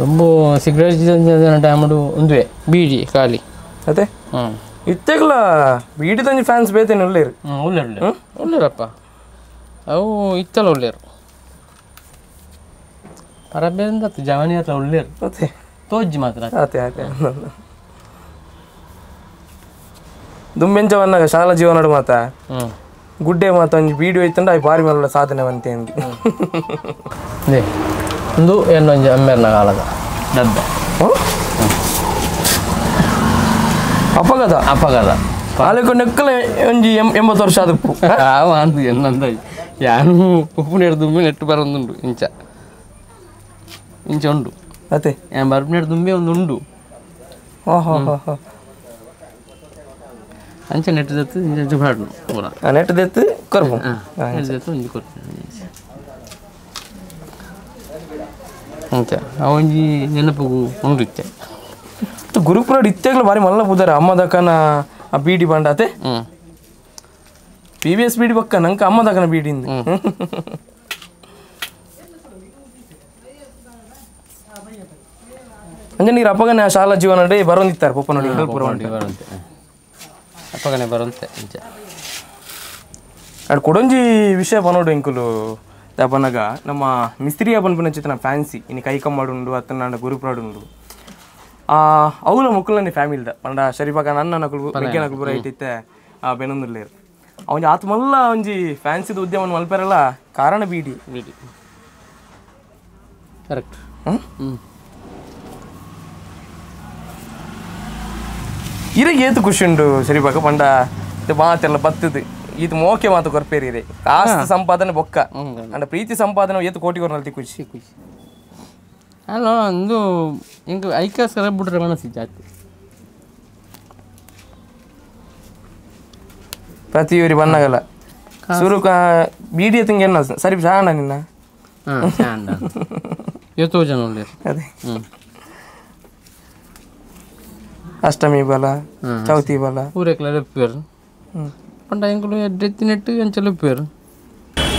S2: ತುಂಬ ಸಿಗರೇಟ್ ಟೈಮಡು ಒಂದುವೆ ಬೀಡಿ ಖಾಲಿ
S1: ಅದೇ ಇತ್ತೆಗ್ಲ ಬೀಡಿ ತಂಜಿ ಫ್ಯಾನ್ಸ್ ಬೇತೇನೆ ಒಳ್ಳೆರು
S2: ಒಳ್ಳೆರು ಒಳ್ಳೆರಪ್ಪ ಅವು ಇತ್ತಲ್ಲ ಒಳ್ಳೆರು ಪರಬೇಂದ ಜವಾನಿ ಹತ್ರ ಒಳ್ಳೆರು
S1: ಅದೇ
S2: ತೋಜ್ಜಿ ಮಾತ್ರ
S1: ಅದೇ ಅದೇ ದುಂಬೆಂಚವನ್ನಾಗ ಶಾಲಾ ಜೀವನ ಮಾತ ಗುಡ್ಡೆ ಮಾತ ಒಂಜಿ ಬೀಡಿ ಹೋಯ್ತಂಡ ಅವು ಬಾರಿ ಮೇಲೆ ಸಾಧನೆ ಬಂತೆ ಅಂತ
S2: ಅದೇ ಒಂದು ಏನೊಂದು ಅಮ್ಮೆರ್ನ ಕಾಲದ ಡಬ್ಬೆ
S1: ಅಪಘಾತ
S2: ಅಪಘಾತ
S1: ಕಾಲಕ್ಕೆ ನೆಕ್ಕಲ ಒಂಜಿ 80 ವರ್ಷ ಅದಪ್ಪು
S2: ಅಂದು ಎನ್ನಂದ ಯಾನು ಉಪ್ಪು ನೆಡ್ದು ದುಂಬಿ ನೆಟ್ಟು ಬರೋದುಂಡು ಇಂಚ ಉಂಡು
S1: ಅದೇ
S2: ಬರ್ಬು ನೆಡ್ದು ದುಂಬಿ ಒಂದು ಉಂಡು ಅಂಚ ನೆಟ್ಟದತ್ತು ಇಂಚ ಬಾಡು ಪೂರ
S1: ನೆಟ್ಟದೆತ್ತು ಕರ್ಬು
S2: ನೆಟ್ಟದತ್ತು ಒಂಜಿ ಕೊಡ್ತೀನಿ ಅಂಚ ಅವೊಂಜಿ ನೆನಪಿಗೂ ಉಂಡು ಇತ್ತೆ
S1: ಗುರುಪುರ ಇತ್ತೆಗ್ಲ ಬಾರಿ ಮಲ್ಲ ಬುದಾರ ಅಮ್ಮದಕ್ಕನ ಆ ಬೀಡಿ ಬಂಡ ಅತೆ PVS ಬೀಡಿ ಬಕ್ಕ ನಂಗೆ ಅಮ್ಮದಕ್ಕನ ಬೀಡಿಂದ ಅಂಜ ನೀರು ಅಪ್ಪಗನೆ ಶಾಲಾ ಜೀವನ ಡೇ ಬರೋಂದಿತ್ತಾರೆ ಪಪ್ಪ ನೋಡಿ
S2: ಬರಂತೆ ಅಪ್ಪಗನೆ ಬರಂತೆ ಇಂಚ
S1: ಅಡ್ ಕೊಡೊಂಜಿ ವಿಷಯ ಪನೋಡು ಎಂಕುಲು ದಾಪನಗ ನಮ್ಮ ಮಿಸ್ತ್ರಿಯ ಪನ್ಪುನ ಚಿತ್ರ ಫ್ಯಾನ್ಸಿ ಇನ್ನು ಕೈಕಮ್ಮಾಡುಂಡು ಅತ್ತನ ಗುರುಪುರಾಡುಂಡು ಅವಳ ಮುಕ್ಕಲನೇ ಫ್ಯಾಮಿಲಿದ ಪಂಡ ಶರೀಫಾಗ ನನ್ನ ನಕಲು ಬೆಗ್ಗೆ ನಕಲು ಬರ ಇಟ್ಟಿತ್ತೆ ಬೆನೊಂದುಲ್ಲೇರು ಅವನ ಆತ ಮಲ್ಲ ಒಂಜಿ ಫ್ಯಾನ್ಸಿದ ಉದ್ಯಮ ಮಲ್ಪೆರಲ್ಲ ಕಾರಣ ಬೀಡಿ
S2: ಬೀಡಿ ಕರೆಕ್ಟ್
S1: ಇರಗೆ ಏತು ಖುಷಿ ಉಂಟು ಶರೀಫಾಗ ಪಂಡ ಮಾತೆಲ್ಲ ಬತ್ತದು ಇದು ಮೋಕೆ ಮಾತು ಕೊರ್ಪೇರಿ ಕಾಸ್ತ ಸಂಪಾದನೆ ಬೊಕ್ಕ ಅಂಡ ಪ್ರೀತಿ ಸಂಪಾದನೆ ಏತು ಕೋಟಿ ಕೊರ್ನಲ್ತಿ ಖುಷಿ ಖುಷಿ
S2: ಅಲ್ಲ ಒಂದು ಹಿಂಗೆ ಐಕಾಸ್ಕರ ಬಿಟ್ರೆ ಮನಸ್ಸಿ ಜಾತಿ
S1: ಪ್ರತಿಯೊರಿ ಬಣ್ಣಗಲ್ಲ ಸುರುಕ ಬೀಡಿ ತಿಂಗೆ ಎನ್ನ ಸರಿ ಶಾಣ ನಿನ್ನ
S2: ಎಷ್ಟೋ ಜನ ಒಳ್ಳೆಯರು
S1: ಅದೇ ಅಷ್ಟಮಿ ಬಲ ಚೌತಿ ಬಲ
S2: ಊರೆಕ್ಲ ಲೆಪ್ಪೇರು ಪಂಡ ಎಂಕಲು ಎಡ್ಡೆತ್ತಿ ನೆಟ್ಟು ಎಂಚ ಲೆಪ್ಪೇರು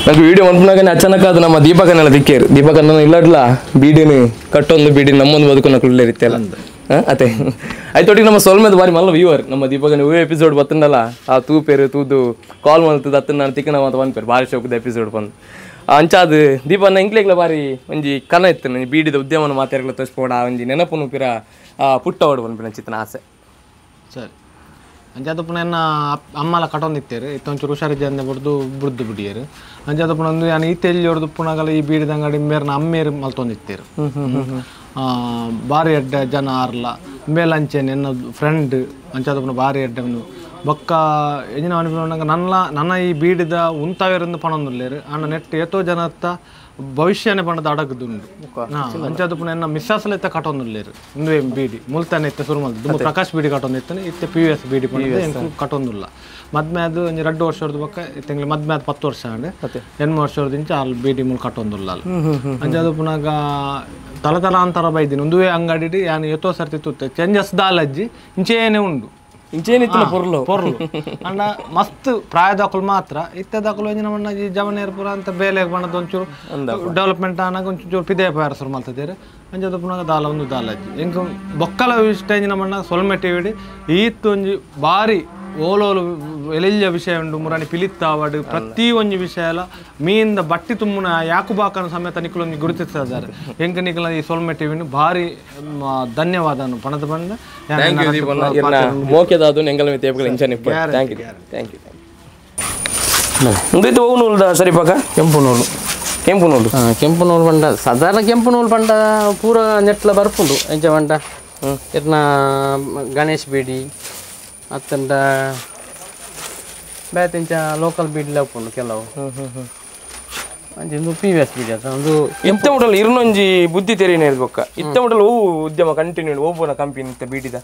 S1: నాకు వీడియో అనుకున్నాకనే అచానక్ ಅದು ನಮ್ಮ ದೀಪಕನ್ನೆಲ್ಲ ದಿಕ್ಕೇರು ದೀಪಕನ್ನ ಇಲ್ಲಡ್ಲ ಬೀಡಿನ ಕಟ್ಟೊಂದು ಬೀಡಿ ನಮ್ಮೊಂದು ಬದುಕನ್ನ ಕುಳ್ಳೇರಿತ್ತಲ್ಲ ಅದೇ ಆಯ್ತೊಟ್ಟಿಗೆ ನಮ್ಮ ಸೊಲ್ಮೆದ ಬಾರಿ ಮಲ್ಲ ವ್ಯೂವರ್ ನಮ್ಮ ದೀಪಕನ ವ್ಯೂ ಎಪಿಸೋಡ್ ಬತ್ತಂಡಲ್ಲ ಆ ತೂಪೇರು ತೂದು ಕಾಲ್ ಮಲ್ತದ ಅತ್ತನ ನಾನು ತಿಕ್ಕನ ಮಾತ ಬಂದ್ಪೇರು ಭಾರಿ ಶೋಕದ ಎಪಿಸೋಡ್ ಬಂದು ಅಂಚಾದು ದೀಪನ ಇಂಕ್ಲೇಗ್ಲ ಬಾರಿ ಒಂಜಿ ಕನ ಇತ್ತು ನಂಜಿ ಬೀಡಿದ ಉದ್ಯಮನ ಮಾತಾಡ್ಲ ತೋರಿಸ್ಬೋಡ ಒಂಜಿ ನೆನಪುನು ಪಿರ ಪುಟ್ಟ ಹೊಡ್ ಬಂದ್ಬಿಡ ಚಿತ್ತನ ಆಸೆ
S7: ಸರಿ ಅಂಚಾದ ಪುನಃ ಅಮ್ಮಲ ಕಟ್ಟೊಂದಿತ್ತೇರು ಇತ್ತೊಂಚೂರು ಹುಷಾರಿದ್ದೆ ಅಂದೆ ಬಿಡ್ದು ಬುಡ್ದು ಬಿಡಿಯರು ಅಂಚಾದ ಪುನಃ ಒಂದು ನಾನು ಈತೆಲ್ಲಿ ಹೊಡೆದು ಪುನಃಗಲ ಈ ಬೀಡಿದ ಅಂಗಡಿ ಮೇರ್ನ ಅಮ್ಮೇರು ಮಲ್ತೊಂದಿತ್ತೇರು ಭಾರಿ ಎಡ್ಡೆ ಜನ ಆರ್ಲ ಮೇಲಂಚೆನೆ ನನ್ನ ಫ್ರೆಂಡ್ ಅಂಚಾದ ಪುನಃ ಭಾರಿ ಎಡ್ಡೆ ಒಂದು ಬೊಕ್ಕ ಎಂಜಿನ ಅನಿಪಿಕೊಂಡಾಗ ನನ್ನ ಈ ಬೀಡಿದ ಉಂತಾವೇರಿಂದ ಪಣೊಂದುಲ್ಲೇರು ಅಣ್ಣ ನೆಟ್ಟು ಏತೋ ಜನ ಹತ್ತ ಭವಿಷ್ಯನೇ ಪಣದ ಅಡಗದುಂಡು ಅಂಚಾದ ಪುನಃ ಎನ್ನ ಮಿಸ್ಸಾಸಲೆತ್ತ ಕಟ್ಟೊಂದುಲ್ಲೇರು ಒಂದು ಬೀಡಿ ಮುಲ್ತಾನೆ ಇತ್ತೆ ಶುರು ಮಲ್ತು ತುಂಬ ಪ್ರಕಾಶ್ ಬೀಡಿ ಕಟ್ಟೊಂದಿತ್ತಾನೆ ಇತ್ತೆ PVS ಬೀಡಿ ಪಣದ ಕಟ್ಟೊಂದುಲ್ಲ ಮದ್ಮೆ ಅದು ಒಂದು 2 ವರ್ಷದ ಬೊಕ್ಕ ತಿಂಗ್ಳು ಮದ್ಮೆ ಅದು 10 ವರ್ಷ ಅಂಡೆ 8 ವರ್ಷದಿಂದ ಅಲ್ಲಿ ಬೀಡಿ ಮುಲ್ ಕಟ್ಟೊಂದುಲ್ಲ ಅಂಚಾದ ಪುನಃ ತಲತಲಾಂತರ ಬೈದಿನಿ ಒಂದುವೇ ಅಂಗಡಿ ಯಾನು ಎತ್ತೋ ಸರ್ತಿ ತುತ್ತೆ ಚೇಂಜಸ್ ದಾಲಜ್ಜಿ ಇಂಚೇನೆ ಉಂಡು
S1: ಇಂಚೇನಿತ್ತಿನ ಪೊರ್ಲು
S7: ಅಂಡ ಮಸ್ತ್ ಪ್ರಾಯದಾಕುಲು ಮಾತ್ರ ಇತ್ತದಾಕುಲು ಎಂಜಿನ ಮಣ್ಣ ಈ ಜವನೇರ್ ಪುರ ಅಂತ ಬೇಲೆ ಬಣ್ಣದ ಒಂಚೂರು ಡೆವಲಪ್ಮೆಂಟ್ ಆನಾಗ ಒಂಚೂರು ಪಿದೇ ಪಾರಸರು ಮಲ್ತಿದ್ದೇರು ಅಂಜದ ಪುನಃ ದಾಲ ಒಂದು ದಾಲಜ್ಜಿ ಎಂಕ ಬೊಕ್ಕಲ ಇಷ್ಟ ಎಂಜಿನ ಮಣ್ಣ ಸೊಲ್ಮೆ ಟಿವಿಡಿ ಈತ್ ಒಂಜಿ ಬಾರಿ ಓಲೋಲು ಎಲೆಲ್ಯ ವಿಷಯ ಉಂಡು ಮುರಾಣಿ ಪಿಲಿತ್ತಾವಡು ಪ್ರತಿ ಒಂಜಿ ವಿಷಯ ಎಲ್ಲ ಮೀಂದ ಬಟ್ಟಿ ತುಂಬುನ ಯಾಕುಬಾಕನ ಸಮೇತ ನಿಖಲೊಂದು ಗುರುತಿಸಿದ್ದಾರೆ ಎಂಕ ನಿಖಲ ಈ ಸೊಲ್ಮೆ ಟಿವಿನ ಭಾರಿ ಧನ್ಯವಾದ ಪಣದ ಬಂದ
S1: ಮೋಕೆದಾದು ನೆಂಗಲ ತೇಪಗಳ ಇಂಚ ನಿಪ್ಪ ಥ್ಯಾಂಕ್ ಯು ಮುಂದೈತೆ ಹೋಗು ನೂಲ್ದ ಸರಿ ಪಾಕ ಕೆಂಪು ನೂಲು
S2: ಕೆಂಪು ನೂಲು ಬಂಡ ಸಾಧಾರಣ ಕೆಂಪು ನೂಲು ಬಂಡ ಪೂರ ನೆಟ್ಲ ಬರ್ಪುಂಡು ಎಂಚ ಬಂಡ ಇರ್ನ ಗಣೇಶ್ ಬೀಡಿ ಅತ್ತಂಡ ಬೇತಿಂಚ ಲೋಕಲ್ ಬೀಡಿಲ ಉಪ್ಪುಂಡು ಕೆಲವು ಅಂಚಿಂದು PVS ಬೀಡಿ ಅದ ಒಂದು
S1: ಇಂಥ ಮುಟಲ್ ಇರ್ನೊಂಜಿ ಬುದ್ಧಿ ತೆರಿನೇ ಇರ್ಬೇಕ ಇಂಥ ಮುಟಲ್ ಹೂ ಉದ್ಯಮ ಕಂಟಿನ್ಯೂ ಹೋಗ್ಬೋನ ಕಂಪನಿ ಇಂಥ ಬೀಡಿದ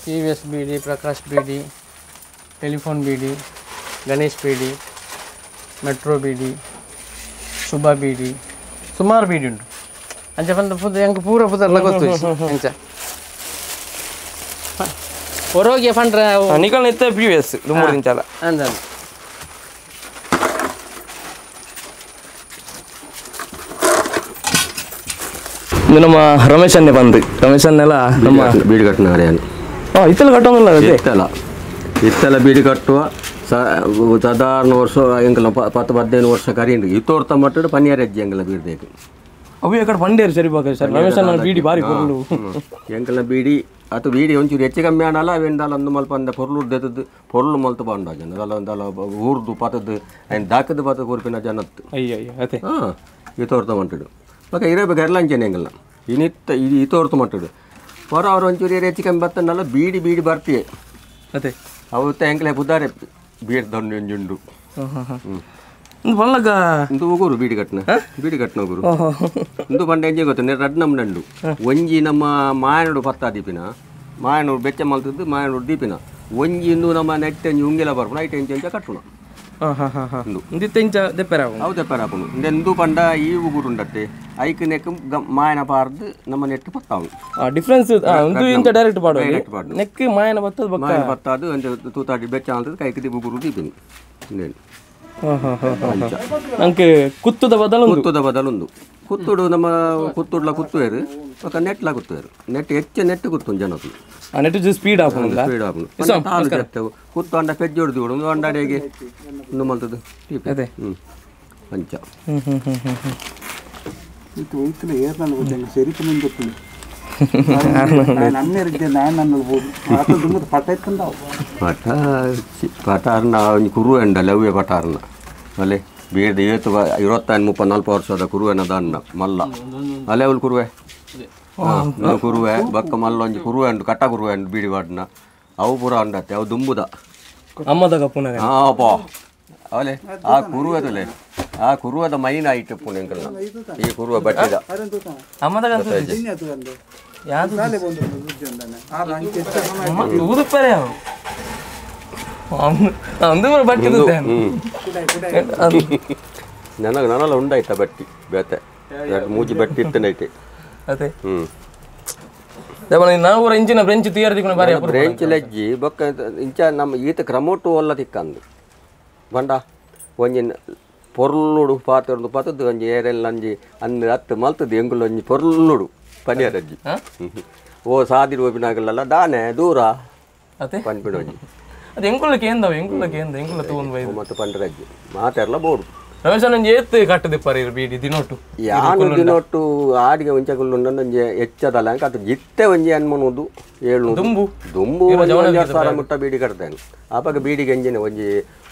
S2: PVS ಬೀಡಿ ಪ್ರಕಾಶ್ ಬೀಡಿ ಟೆಲಿಫೋನ್ ಬೀಡಿ ಗಣೇಶ್ ಬೀಡಿ ಮೆಟ್ರೋ ಬೀಡಿ ಶುಭ ಬೀಡಿ ಸುಮಾರು ಬೀಡಿ ಉಂಟು ಅಂಚ ಬಂದು ಪುದ ಹೆಂಗೆ ಪೂರ ಪುದರ್ಲ ಗೊತ್ತು ಅಂಚ ಹೊರೋಗಿ ಪಂಡ್ರೆ
S1: ನಿಕಲ್ ಇತ್ತ PVS ದುಮ್ಮೂರು ದಿಂಚಾಲ
S2: ಅಂದ
S1: ಇದು ನಮ್ಮ ರಮೇಶ್ ಅನ್ನೇ ಬಂದು ರಮೇಶ್ ಅನ್ನೆಲ್ಲ ನಮ್ಮ
S8: ಬೀಡಿ ಕಟ್ಟಿನವರೇ
S1: ಇತ್ತಲ್ಲ ಕಟ್ಟೋದಿಲ್ಲ
S8: ಇತ್ತೆಲ್ಲ ಬೀಡಿ ಕಟ್ಟುವ ಸಾಧಾರಣ ವರ್ಷ ಎಂಕಲ 10-15 ವರ್ಷ ಕರೀಂಡು ಇತ್ತೋರ್ತ ಮಟ್ಟಡು ಪನ್ನಿಯರ್ ಹೆಜ್ಜೆ ಎಂಕಲ ಬೀಡ್ಬೇಕು
S1: ಅವು ಯಾಕಡೆ ಬಂಡೇರು ಸರಿ ಸರ್ ರಮೇಶ್ ಅನ್ನ ಬೀಡಿ ಬಾರಿ ಪೊರ್ಲು
S8: ಎಂಕಲ ಬೀಡಿ ಅದು ಬೀಡಿ ಒಂಚೂರು ಹೆಚ್ಚು ಕಮ್ಮಿ ಆನಲ್ಲ ಅವೆಂದಲ್ಲ ಒಂದು ಮಲ್ಪ ಅಂದ ಪೊರ್ಲು ದೆತ್ತದು ಪೊರ್ಲು ಮಲ್ತು ಬಂಡ ಜನ ಅದಲ್ಲ ಒಂದಲ್ಲ ಊರ್ದು ಪತದ್ದು ಆಯ್ನು ದಾಕದ ಪತ ಕೂರ್ಪಿನ ಜನತ್ತು
S1: ಅಯ್ಯ ಅದೇ
S8: ಹಾಂ ಇತ್ತೋರ್ತ ಮಟ್ಟಡು ಓಕೆ ಇರಬೇಕು ಎರಲಂಚನೆ ಎಂಗಲ್ಲ ಇದು ಇತ್ತೋರ್ತ ಮಟ್ಟಡು ಹೊರ ಅವ್ರು ಒಂಚೂರು ಹೆಚ್ಚು ಕಮ್ಮಿ ಬತ್ತಂಡಲ್ಲ ಬೀಡಿ ಬರ್ತೀಯ
S1: ಅದೇ
S8: ಅವತ್ತ ಎಂಕಲೆ ಬುದ್ದಾರೆ ಬೀಡ್ ದಂಡು
S1: ಬಲ್ಲಗ
S8: ಇಂದು ಹೋಗೋರು ಬೀಡಿ ಕಟ್ನ ಹೋಗೋರು ಇಂದು ಬಂಡ ಎಂಜೆ ಗೊತ್ತ ರಡ್ ನಮ್ಮ ದಂಡು ಒಂಜಿ ನಮ್ಮ ಮಾಯನೋಡು ಪತ್ತ ದೀಪಿನ ಮಾಯನೋಡು ಬೆಚ್ಚ ಮಲ್ತದ್ದು ಮಾಯನೋಡು ದೀಪಿನ ಒಂಜಿ ಇಂದು ನಮ್ಮ ನೆಟ್ಟೆ ಉಂಗೆಲ ಬರ್ಪುಣ ಐಟೆ ಎಂಚ ಕಟ್ಟುಣ ಅವು ತೆಪ್ಪರಾಪುನು ಇಂದು ಪಂಡ ಈ ಉಗುರು ಉಂಡತ್ತೆ ಐಕ್ ನೆಕ್ ಮಾಯನ ಪಾರ್ದು ನಮ್ಮ ನೆಟ್ಟು ಪತ್ತಾವು
S1: ಡಿಫ್ರೆನ್ಸ್ ಡೈರೆಕ್ಟ್ ನೆಕ್ ಮಾಯನ ಬತ್ತದ
S8: ಮಾಯನ ಪತ್ತಾದು ಒಂದು ತೂತಾಡಿ ಬೆಚ್ಚ ಅಂತದ್ದು ಕೈಕಿ ಉಗುರು ದೀಪಿನಿ ಇನ್ನೇನು
S1: ನಂಗೆ ಕುತ್ತದ
S8: ಬದಲೊಂದು ಕುತ್ತುಡು ನಮ್ಮ ಕುತ್ತುಡ್ಲ ಕುತ್ತುವೇರು ఒక నెట్లా కుత్తారు నెట్ నెట్ కుత్తుంది జనకు
S1: ఆ నెట్ స్పీడ్ ఆపును
S8: తాలు చెప్తావు కుత్తు అండ పెద్దోడు చూడు అండాడేಗೆ ಇನ್ನು ಮಲ್ತದು
S1: ಅದೇ
S8: ಅಂಚ
S9: ಇದು ಹೋಯ್ತಲ್ಲ ಏರ್ನಲ್ಲಿ ಹೋದಂಗೆ ಸರಿಪು ಗೊತ್ತಿಲ್ಲ ನನ್ನೆರಿಗೆ ನಾನು ಬೋದು ಪಟ ಇತ್ತಂದಾವು
S8: ಪಟಾರ್ನ ಕುರು ಎಂಡಲ್ಲ ಅವೇ ಪಟಾರ್ನ ಅಲ್ಲೇ ಬೇಡ ಏತು 25-30-40 ವರ್ಷದ ಕುರುವೆನ ದಾನ್ನ ಮಲ್ಲ ಅಲ್ಲೇ ಅವಳು ಕುರುವೆ ಕುರುವೆ ಬಕ್ಕ ಮಲ್ಲ ಒಂಜಿ ಕುರುವೆ ಉಂಟು ಕಟ್ಟ ಕುರುವೆ ಉಂಟು ಬೀಡಿ ಬಾಡ್ನ ಅವು ಪೂರ ಉಂಡತ್ತೆ ಅವು ದುಂಬುದ
S1: ಅಮ್ಮದ ಪುನಃ
S8: ಹಾಪಾ ಅವಲೆ ಆ ಕುರುವೆದಲೆ ಆ ಕುರುವದ ಮೈನ್ ಆಯ್ತು ಪುಣೆಂಕಲ್ ಈ ಕುರುವ ಬಟ್ಟಿದ
S1: ಅಮ್ಮದ
S8: ನನಲ್ಲ ಉಂಡಾಯ್ತ ಬಟ್ಟಿ ಬೇತೆ ಮೂಜಿ ಬಟ್ಟಿ ಇತ್ತನೈತೆ
S1: ಅದೇ ನಾವು ಇಂಚಿನ ಬ್ರೆಂಚ್ ತೀಯರ್ದಿಕೊಂಡು ಬಾರಿ
S8: ಬ್ರೆಂಚ್ ಲೆಜ್ಜಿ ಬೊಕ್ಕ ಇಂಚ ನಮ್ಮ ಈತ ಕ್ರಮೋಟು ಒಲ್ಲ ತಿಕ್ಕಂದು ಬಂಡ ಒಂಜಿ ಪೊರ್ಲುಡು ಪಾತ್ರದ ಪತದ್ದು ಒಂಜಿ ಏರೆಲ್ಲ ಒಂಜಿ ಅಂದು ಹತ್ತು ಮಲ್ತದ್ದು ಎಂಗುಲು ಒಂಜಿ ಪೊರ್ಲುಡು ಪನಿಯರಜ್ಜಿ ಓ ಸಾದಿರು ಹೋಪಿನಾಗಲ್ಲ ದಾನೆ ದೂರ
S1: ಅದೇ
S8: ಪನ್ಪಿಡು ಒಂಜಿ
S1: ಅದು ಎಂಗುಲಕ್ಕೆ ಎಂಗುಲ ತಗೊಂಡು
S8: ಮತ್ತು ಪಂಡ್ರಜ್ಜಿ ಮಾತೆಲ್ಲ ಬೋಡು
S1: ರಮೇಶ್ ಏತ್ ಕಟ್ಟದೆ ಪರಿ ಬೀಡಿ ದಿನೊಟ್ಟು
S8: ಯಾನು ದಿನೊಟ್ಟು ಆಡಿಗೆ ಒಂಚಗುಲ್ಲು ಒಂಜಿ ಹೆಚ್ಚದಲ್ಲ ಅದು ಜಿತ್ತೆ ಒಂಜಿ ಅನ್ಮನೋದು 700 ದುಂಬು 1000 ಮುಟ್ಟ ಬೀಡಿ ಕಟ್ತೇನೆ ಆಪಾಗ ಬೀಡಿಗೆ ಎಂಜಿನ ಒಂಜಿ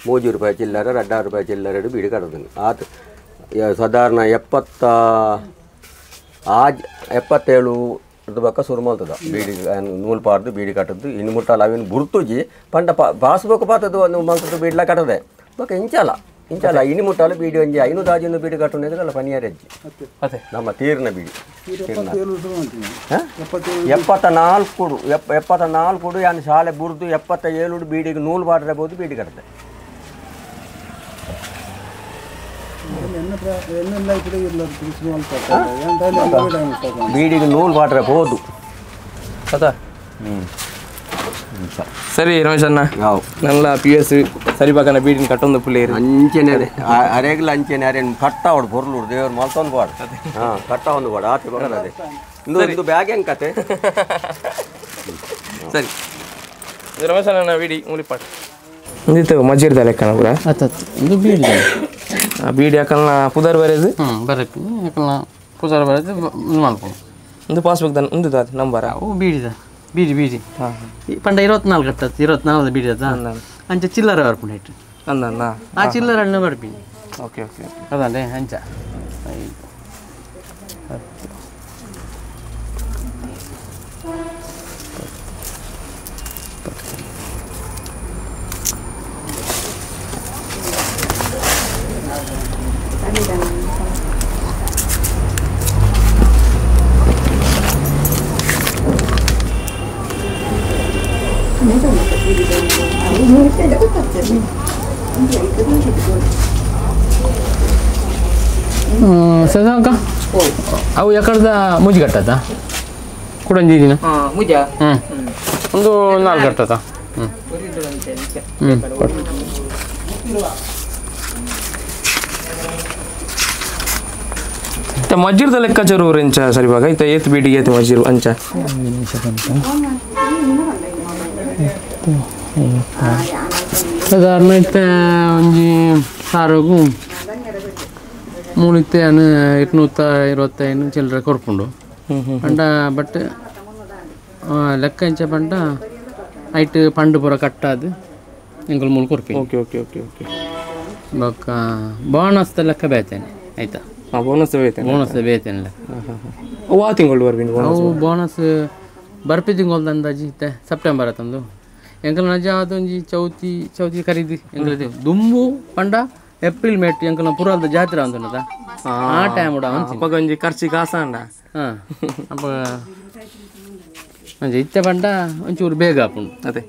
S8: 30 ರೂಪಾಯಿ ಚಿಲ್ಲರೆ 2 ರೂಪಾಯಿ ಚಿಲ್ಲರೆ ಬೀಡಿ ಕಟ್ತೇನೆ ಆತ ಸಾಧಾರಣ 77 ಬಕ್ಕ ಶುರು ಮಾಡ್ತದ ಬೀಡಿ ನೂಲು ಪಾರ್ದು ಬೀಡಿ ಕಟ್ಟದ್ದು ಇನ್ನು ಮುಟ್ಟಲ್ಲ ಅವೇನು ಬುರ್ತುಜಿ ಪಂಡ ಪಾಸ್ಬುಕ್ ಪಾತದ್ದು ಒಂದು ಮಂಕದ್ದು ಬೀಡ್ಲ ಕಟ್ಟದೆ ಬಕ್ಕ ಇಂಚಲ್ಲ ಇನ್ನು ಮುಟ್ಟಾಲು ಬೀಡಿ ಒಂಜಿ 500 ದಾಜಿನ ಬೀಡಿ ಕಟ್ಟುನೆಲ್ಲ ಪನಿಯರಜ್ಜಿ ನಮ್ಮ ತೀರ್ನ ಬೀಡಿ 74 ಯಾನು ಶಾಲೆ ಬುರ್ದು 77 ಬೀಡಿಗೆ ನೂಲು ಪಾಡ್ರಬಹುದು ಬೀಡಿ ಕಟ್ಟದೆ ಬೀಡಿಗೆ ನೂಲು ಪಾಡ್ರಬಹುದು
S1: ಸರಿ ರಮೇಶ್ ಅಣ್ಣ ನಲ್ಲ PS ಸರಿ ಬಾಕನ ಬೀಡಿನ ಕಟ್ಟೊಂದು ಪುಲೇರು
S8: ಅಂಚೆನೆ ಅರೆಗ್ಲ ಅಂಚೆನೆ ಅರೆ ಕಟ್ಟ ಅವಡು ಪೊರ್ಲು ದೇವ್ರು ಮಲ್ತೊಂದು ಬಾಡು ಹಾಂ ಕಟ್ಟ ಒಂದು ಬಾಡು ಆಚೆ ಬರೋದೇ ಇದು ಬ್ಯಾಗ್ ಹೆಂಗೆ ಕತೆ
S1: ಸರಿ ರಮೇಶ್ ಅಣ್ಣ ಬೀಡಿ ಮುಳಿಪಾಟ್ ಇಂದಿತ್ತು ಮಜ್ಜಿರ್ದ ಲೆಕ್ಕನ ಕೂಡ
S2: ಇದು ಬೀಡಿ
S1: ಬೀಡಿ ಯಾಕಲ್ನ ಪುದರ್ ಬರೆದು
S2: ಬರಕ್ಕೆ ಯಾಕಲ್ನ ಪುದರ್ ಬರೆದು ಮಾಡ್ಕೊಂಡು
S1: ಒಂದು ಪಾಸ್ಬುಕ್ ಒಂದು ನಂಬರ
S2: ಅವು ಬೀಡಿ ಹಾಂ ಪಂಡ 24 ಕಟ್ಟತ್ತು 24 ಬೀಡಿ ಅದ ಅಂಚೆ ಚಿಲ್ಲರೆ ಬರ್ಪುಂಡು ಇಟ್ಟು
S1: ಅಂದ
S2: ಆ ಚಿಲ್ಲರನ್ನು ಬರ್ಪೀನಿ
S1: ಓಕೆ
S2: ಅದೇ ಅಂಚ ಸದಾಕ ಅವು ಯಾಕಡ್ದ ಮುಜಿ ಕಟ್ಟತ್ತ ಕುಡಂಜಿ ದಿನ ಒಂದು 4 ಕಟ್ಟತ್ತ
S1: ಇತ್ತ ಮಜ್ಜಿರದ ಲೆಕ್ಕಾಚಾರ ಎಂಚ ಸರಿವಾಗ ಇತ್ತ ಏತ್ ಬೀಡಿಗೆ ಏತ್ ಮಜ್ಜಿರು ಅಂಚ
S2: ಸಾಧಾರಣ ಇತ್ತ ಒಂಜಿ ಸಾರೋಗು ಮೂಲಿತ್ತೆ 225 ಚಿಲ್ಲರೆ ಕೊರ್ಪುಂಡು ಪಂಡ ಬಟ್ ಲೆಕ್ಕ ಇಂಚ ಪಂಡ ಐಟ್ ಪಂಡು ಪೂರ ಕಟ್ಟಾದು ಎಂಕಲ್ ಮೂಲ ಕೊರ್ಪಿ
S1: ಓಕೆ ಓಕೆ ಓಕೆ ಓಕೆ
S2: ಬೊಕ್ಕ ಬೋನಸ್ ಲೆಕ್ಕ ಬೇತೇನೆ ಆಯ್ತಾ
S1: ಬೋನಸ್ ಬೇತೇನೆ
S2: ಬೋನಸ್ ಬೇತೇನೆ
S1: ಅವು ಆ ತಿಂಗಳು ಬರ್ಬಿನಿ
S2: ಅವು ಬೋನಸ್ ಬರ್ಪಿ ತಿಂಗಳು ಅಂದಾಜಿ ಇತ್ತೆ ಸೆಪ್ಟೆಂಬರ್ ತಂದು ಎಂಕಲ್ ನಜ ಅದೊಂಜಿ ಚೌತಿ ಖರೀದಿ ಎಂಕಲ್ ದುಂಬು ಪಂಡ ಏಪ್ರಿಲ್ ಮೇಟ್ ಎಂಕಲ್ನ ಪುರಾದ ಜಾತ್ರೆ ಅಂತನದ ಆ ಟೈಮ್ ಉಡ
S1: ಅಪ್ಪಗ ಒಂಜಿ ಖರ್ಚಿ ಕಾಸ ಅಂಡ
S2: ಹಾಂ ಅಪ್ಪ ಒಂಜಿ ಇತ್ತೆ ಪಂಡ ಒಂಚೂರು ಬೇಗ ಆಪುಂಡು
S1: ಅದೇ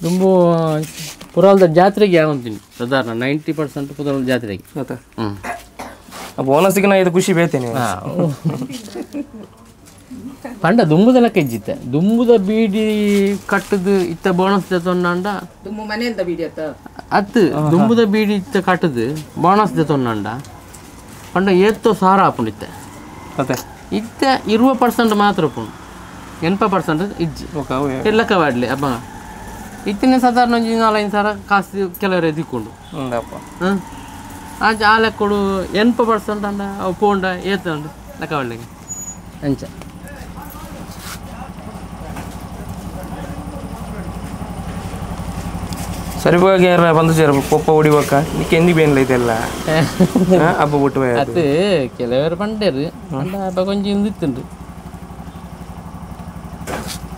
S2: ದುಂಬು ಪುರಾಲ್ದ ಜಾತ್ರೆಗೆ ಯಾವಂತೀನಿ ಸಾಧಾರಣ 90% ಪುರಾಲ್ದ ಜಾತ್ರೆಗೆ
S1: ಆತ ಬೋನಸ್ಗೆ ನಾ ಇದು ಖುಷಿ ಬೇತೇನೆ
S2: ಪಂಡ ದುಂಬುದ ಲೆಕ್ಕ ಇಜ್ಜಿತ್ತೆ ದುಂಬುದ ಬೀಡಿ ಕಟ್ಟದು ಇತ್ತ ಬೋನಸ್ ತೊಂಡ
S4: ದುಂಬು ಮನೆಯಿಂದ ಬೀಡಿಯತ್ತ
S2: ಅತ್ತು ದುಂಬುದ ಬೀಡಿ ಇತ್ತ ಕಟ್ಟದು ಬೋನಸ್ ತೊಂಡ ಪಂಡ ಏತ್ತೋ ಸಾರ ಆಪುಂಡಿತ್ತೆ
S1: ಅದೇ
S2: ಇತ್ತ 20% ಮಾತ್ರ ಉಪ್ಪುಂಡು 80% ಇಜ್ಜಿ ಲೆಕ್ಕ ಬಾಡ್ಲಿ ಅಪ್ಪ ಇತ್ತಿನ ಸಾಧಾರಣ ಒಂಜಿ 4-5 ಸಾವಿರ ಕಾಸು ಕೆಲವರೇ ದಿಕ್ಕೊಂಡು ಹಾಂ ಆ ಲೆಕ್ಕಡು 80% ಅಂಡ ಅವು ಪೋಂಡ ಏತಂಡು ಲೆಕ್ಕ ಬಾಡ್ಲಿಗೆ ಅಂಚ
S1: ಸರಿವಾಗಿ ಯಾರ ಬಂದು ಸೇರ ಪೊಪ್ಪ ಹೊಡಿಬೇಕ ನಿಕ್ಕೆ ಎಂದಿ ಬೇನ್ಲ ಇದೆಲ್ಲ ಹಬ್ಬ ಬಿಟ್ಟು
S2: ಅದು ಕೆಲವರು ಪಂಡೇರು ಪಂಡ ಹಬ್ಬ ಕೊಂಚಿ ಇಂದಿತ್ತುಂಡು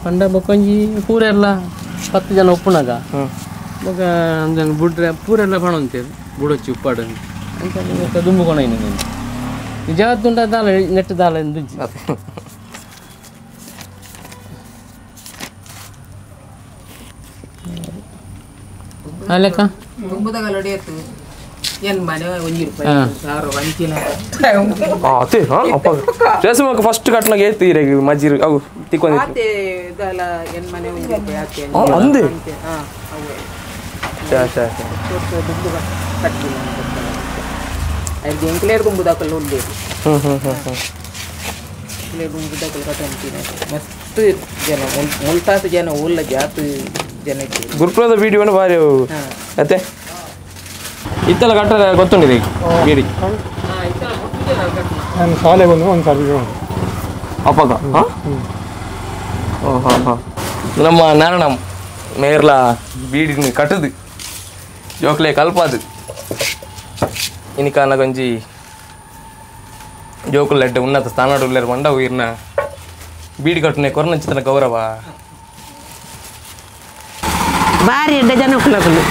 S2: ಪಂಡ ಹಬ್ಬ ಕೊಂಚಿ ಪೂರೆಲ್ಲ 10 ಜನ ಒಪ್ಪುನಾಗ ಮಗ ಅಂಜನ ಬುಡ್ರೆ ಪೂರೆಲ್ಲ ಪಣ ಅಂತೇಳಿ ಬುಡೊಚ್ಚಿ ಉಪ್ಪಾಡು ಅಂತ ದುಂಬು ಕೊಣ ನೀನು ನಿಜವತ್ತುಂಟ ದಾಲ ನೆಟ್ಟು ದಾಲ ಎಂದು ಲೆಕ್ಕ
S4: ದುಂಬುದಾಗ ಹೊಡೆಯತ್ತು ಏನ್ ಮನೆ 1 ರೂಪಾಯಿ 1000 ವಂಚಿನ
S1: ಅತ್ತೆ ಅಪ್ಪ ರೇಸಮಕ ಫಸ್ಟ್ ಕಟ್ನಾಗ ಏತ್ ಇರೆಗೆ ಮಜ್ಜಿರು ಅವು ತಿಕ್ಕೊಂಡಿ
S4: ಆತೆ ದಲ ಏನ್ ಮನೆ 1 ರೂಪಾಯಿ ಆತೆ
S1: ಅಂದೆ
S4: ಹಾ ಅವು
S1: ಚಾ ಚಾ
S4: ದುಂಬು ಕಟ್ಟಿಲ್ಲ ಐದು ಎಂಕ್ಲೇರ್ ದುಂಬುದಾಕಲ್ಲ ಉಂಡೆ ಎಂಕ್ಲೇರ್ ದುಂಬುದಾಕಲ್ಲ ಕಟ್ಟಂತೀನಿ ಮಸ್ತ್ ಜನ ಮುಲ್ತಾಸ ಜನ ಉಲ್ಲ ಜಾತ್ ಜನ ಇತ್ತು
S1: ಗುರುಪುರದ ಬೀಡಿಯನ್ನು ಬಾರಿ ಅತ್ತೆ ಇತ್ತೆಲ್ಲ ಕಟ್ಟರೆ ಗೊತ್ತುಂಡಿದೆ ಬೀಡಿ
S7: ನಾನು ಶಾಲೆಗೆ ಒಂದು ಸಾರಿ
S1: ಅಪ್ಪಗ ಓ ಹಾಂ ನಮ್ಮ ನಾರಾಯಣ ಮೇರ್ಲ ಬೀಡಿ ಕಟ್ಟದು ಜೋಕ್ಲೆ ಕಲ್ಪದು ಇನಿಕ ನಗೊಂಜಿ ಜೋಕುಲೆಡ್ಡೆ ಉನ್ನತ ಸ್ಥಾನಡುಲ್ಲೇರು ಮಂಡವು ಇರ್ನ ಬೀಡಿ ಕಟ್ಟನೆ ಕೊರನಂಚಿತನ ಗೌರವ
S5: ಭಾರಿ ಎಡ್ಡೆ ಜನ ಕುಲಕುಲು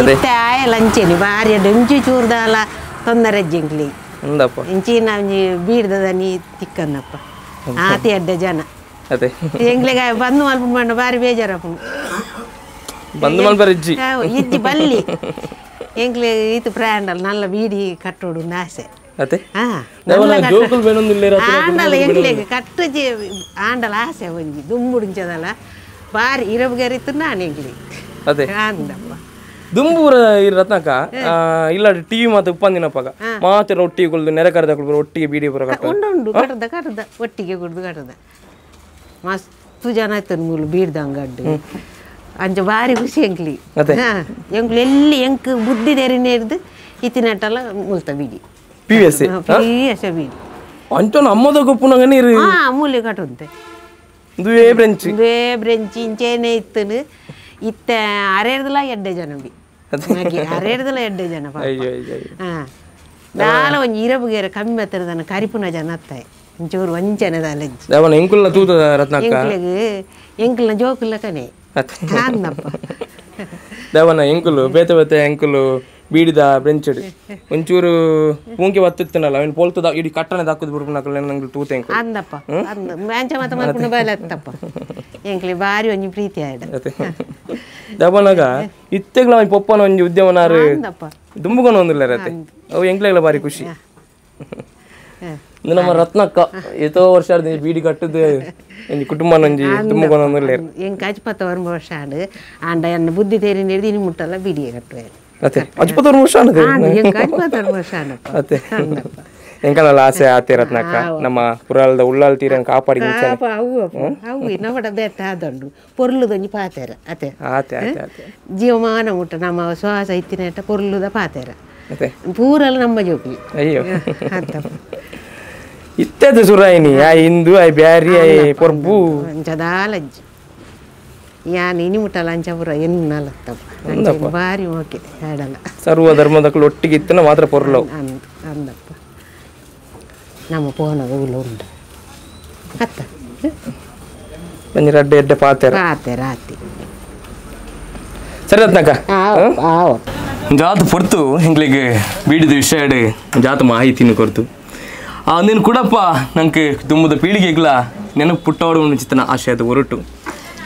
S5: ಇತ್ತೆ ಆಯ ಲಂಚೇನಿ ಭಾರಿ ಎಡ್ಡೆ ಇಂಚು ಚೂರ್ದಾಲ ತೊಂದರೆ ಜಿಂಕ್ಲಿ
S1: ఉందప్ప
S5: ಇಂಚಿನ ಬೀಡ್ದದನಿ ತಿಕ್ಕನ್ನಪ್ಪ ಆತಿ ಎಡ್ಡೆ ಜನ
S1: ಅದೇ
S5: ಎಂಗ್ಲೆಗ ಬಂದು ಮಲ್ಪು ಮಾಡ ಬಾರಿ ಬೇಜಾರಪ್ಪ
S1: ಬಂದು ಮಲ್ಪರ ಇಜ್ಜಿ
S5: ಇಜ್ಜಿ ಬಲ್ಲಿ ಎಂಗ್ಲೆ ಈತು ಪ್ರಾಂಡಲ್ ನಲ್ಲ ಬೀಡಿ ಕಟ್ಟೋಡು ಆಸೆ
S1: ಅದೇ
S5: ಜೋಕುಲ್ ಆಂಡಲ ಎಂಗ್ಲೆಗ್ ಕಟ್ಟಜಿ ಆಂಡಲ ಆಸೆ ಒಂಜಿ ದುಂಬುಡಿಂಚದಲ್ಲ ಬಾರಿ ಇರಬಗರಿತ್ತು ನಾನು ಎಂಗ್ಲಿ
S1: ಅದೇ
S5: ಅಂದಪ್ಪ
S1: ದುಂಬೂರ ರತ್ನಕ ಇಲ್ಲ ಟಿವಿ ಮಾತು ಉಪ್ಪಂದಿನಪ್ಪಾಗ ಮಾತೆ ಒಟ್ಟಿಗೆ ಕುಳ್ದು ನೆರೆ ಕರೆದ ಕುಳ್ದು ಒಟ್ಟಿಗೆ ಬೀಡಿ ಪುರ ಕಟ್ಟ
S5: ಉಂಡು ಕಟ್ಟದ ಒಟ್ಟಿಗೆ ಕುಡ್ದು ಕಟ್ಟದ ಮಸ್ತು ಜನ ಆಯ್ತು ಮೂಲು ಬೀಡ್ದಂಗಡ್ಡು ಅಂಚ ಬಾರಿ ಖುಷಿ ಎಂಕ್ಲಿ ಎಂಕ್ಲು ಎಲ್ಲಿ ಎಂಕ್ ಬುದ್ಧಿ ತೆರಿನೇ ಇರ್ದು ಇತ್ತಿನಟ್ಟಲ್ಲ ಮುಲ್ತ ಬೀಡಿ
S1: PVS
S5: ಬೀಡಿ
S1: ಅಂಚ ನಮ್ಮದ ಗೊಪ್ಪುನಗನೇ ಇರು
S5: ಮೂಲೆ ಕಟ್ಟುಂತೆ
S1: ದುವೇ
S5: ಬ್ರೆಂಚ್ ಇಂಚೇನೆ ಇತ್ತನು ಇತ್ತ ಅರೆಡ್ದಲ ಎಡ್ಡೆ ಜನ ಬಿ ಅರೆಡ್ದಲ ಎಡ್ಡೆ ಜನ ದಾಲ ಒಂಜಿ ಇರಬುಗೇರ ಕಮ್ಮಿ ಹತ್ತಿರದನ ಕರಿಪುನ ಜನ ಅತ್ತಾಯ ಒಂಚೂರು ವಂಚನದ ಅಲಜ್ಜಿ
S1: ಎಂಕುಲ್ನ ತೂತದ ರತ್ನಕ್ಕ
S5: ಎಂಕಲ್ನ ಜೋಕುಲ್ಲ ಕನೆ ಅಂದಪ್ಪ
S1: ದೇವನ ಎಂಕುಲು ಬೇತೆ ಬೇತೆ ಎಂಕುಲು ಬೀಡಿದ ಬ್ರೆಂಚಡ್ ಒಂಚೂರು ಪೂಂಕಿ ಬತ್ತಿತ್ತನಲ್ಲ ಅವನು ಪೋಲ್ತದ ಇಡೀ ಕಟ್ಟನೆ ದಾಕುದು ಬಿಡ್ಬಿಡಕಲ್ಲ ನಂಗೆ ತೂತ ಎಂಕು
S5: ಅಂದಪ್ಪ ಮ್ಯಾಂಚ ಮತ ಮಾಡ್ಕೊಂಡು ಬಯಲತ್ತಪ್ಪ ಎಂಕ್ಲಿ ಬಾರಿ ಒಂಜಿ ಪ್ರೀತಿ ಆಯ್ಡ
S1: ದೇವನಾಗ ಇತ್ತೆಗ್ಲ ಅವನ್ ಪೊಪ್ಪನ ಒಂಜಿ ಉದ್ಯಮನಾರು ದುಂಬುಗೊಂಡು ಒಂದಿಲ್ಲ ರತೆ ಅವು ಎಂಕ್ಲೆಗ್ಲ ಬಾರಿ ಖುಷಿ ನಮ್ಮ ರತ್ನಕ್ಕ ಎಷ್ಟೋ ವರ್ಷ ಬೀಡಿ ಕಟ್ಟದು ಒಂಜಿ ಕುಟುಂಬ ಒಂಜಿ ದುಂಬುಗೊಂಡು ಒಂದಿಲ್ಲ
S5: ಎಂಕ್ 14 ವರ್ಷ ಆಡು ಆಂಡ ಎನ್ನ ಬುದ್ಧಿ ತೇರಿ ನೆಡ್ದು ಇನ್ನು ಮುಟ್ಟಲ್ಲ ಬೀಡಿಗೆ ಕಟ್ಟುವೆ
S1: ಅದೇ 14 ವರ್ಷ
S5: ಎಂಕ್ 14 ವರ್ಷ ಆಡಪ್ಪ
S1: ಅದೇ ಎಂಕಲ್ಲ ಆಸೆ ಆತಿರತ್ನಕ್ಕ ನಮ್ಮ ಪುರಾಲದ ಉಳ್ಳಾಲ್ ತೀರನ್ ಕಾಪಾಡಿ
S5: ಅವು ನಮ್ಮಡ ಬೆಟ್ಟ ಆದಂಡು ಪೊರ್ಲುದೊಂಜಿ ಪಾತೆರ ಅತೆ
S1: ಆತೆ ಆತೆ ಆತೆ
S5: ಜೀವಮಾನ ಊಟ ನಮ್ಮ ಶ್ವಾಸ ಇತ್ತಿನ ಪೊರ್ಲುದ ಪಾತೆರ ಪೂರಲ್ಲ ನಮ್ಮ ಜೋಕಿ
S1: ಅಯ್ಯೋ
S5: ಅಂತ
S1: ಇತ್ತದ ಸುರಾಯಿನಿ ಆ ಹಿಂದೂ ಆ ಬ್ಯಾರಿ ಆ ಪೊರ್ಬು
S5: ಅಂಚದಾಲಜ್ಜಿ ಯಾನ್ ಇನಿ ಮುಟ್ಟಲ್ಲ ಅಂಚ ಪುರ ಎನ್ನಲತ್ತಪ್ಪ ಬಾರಿ ಓಕೆ ಹೇಳಲ್ಲ
S1: ಸರ್ವ ಧರ್ಮದಕ್ಕಳು ಒಟ್ಟಿಗೆ ಇತ್ತನ ಮಾತ್ರ ಪೊರ್ಲವು
S5: ಅಂದಪ್ಪ ನಮ್ಮ ಪೋನದ ಉಲ್ಲ ಉಂಟು ಅತ್ತ
S1: ಒಂಜಿ ರಡ್ಡೆ ಎಡ್ಡೆ ಪಾತೆರ
S5: ರಾತಿ
S1: ಸರಿ ರತ್ನಕ್ಕ ಜಾತು ಪೊರ್ತು ಹಿಂಗ್ಲಿಗೆ ಬೀಡಿದ ವಿಷಯ ಜಾತು ಮಾಹಿತಿನ ಕೊರ್ತು ನೀನು ಕೂಡಪ್ಪ ನಂಗೆ ತುಂಬದ ಪೀಳಿಗೆಗ್ಲ ನೆನಪು ಪುಟ್ಟವಾಡು ಚಿತ್ತನ ಆಶಯದ ಹೊರಟು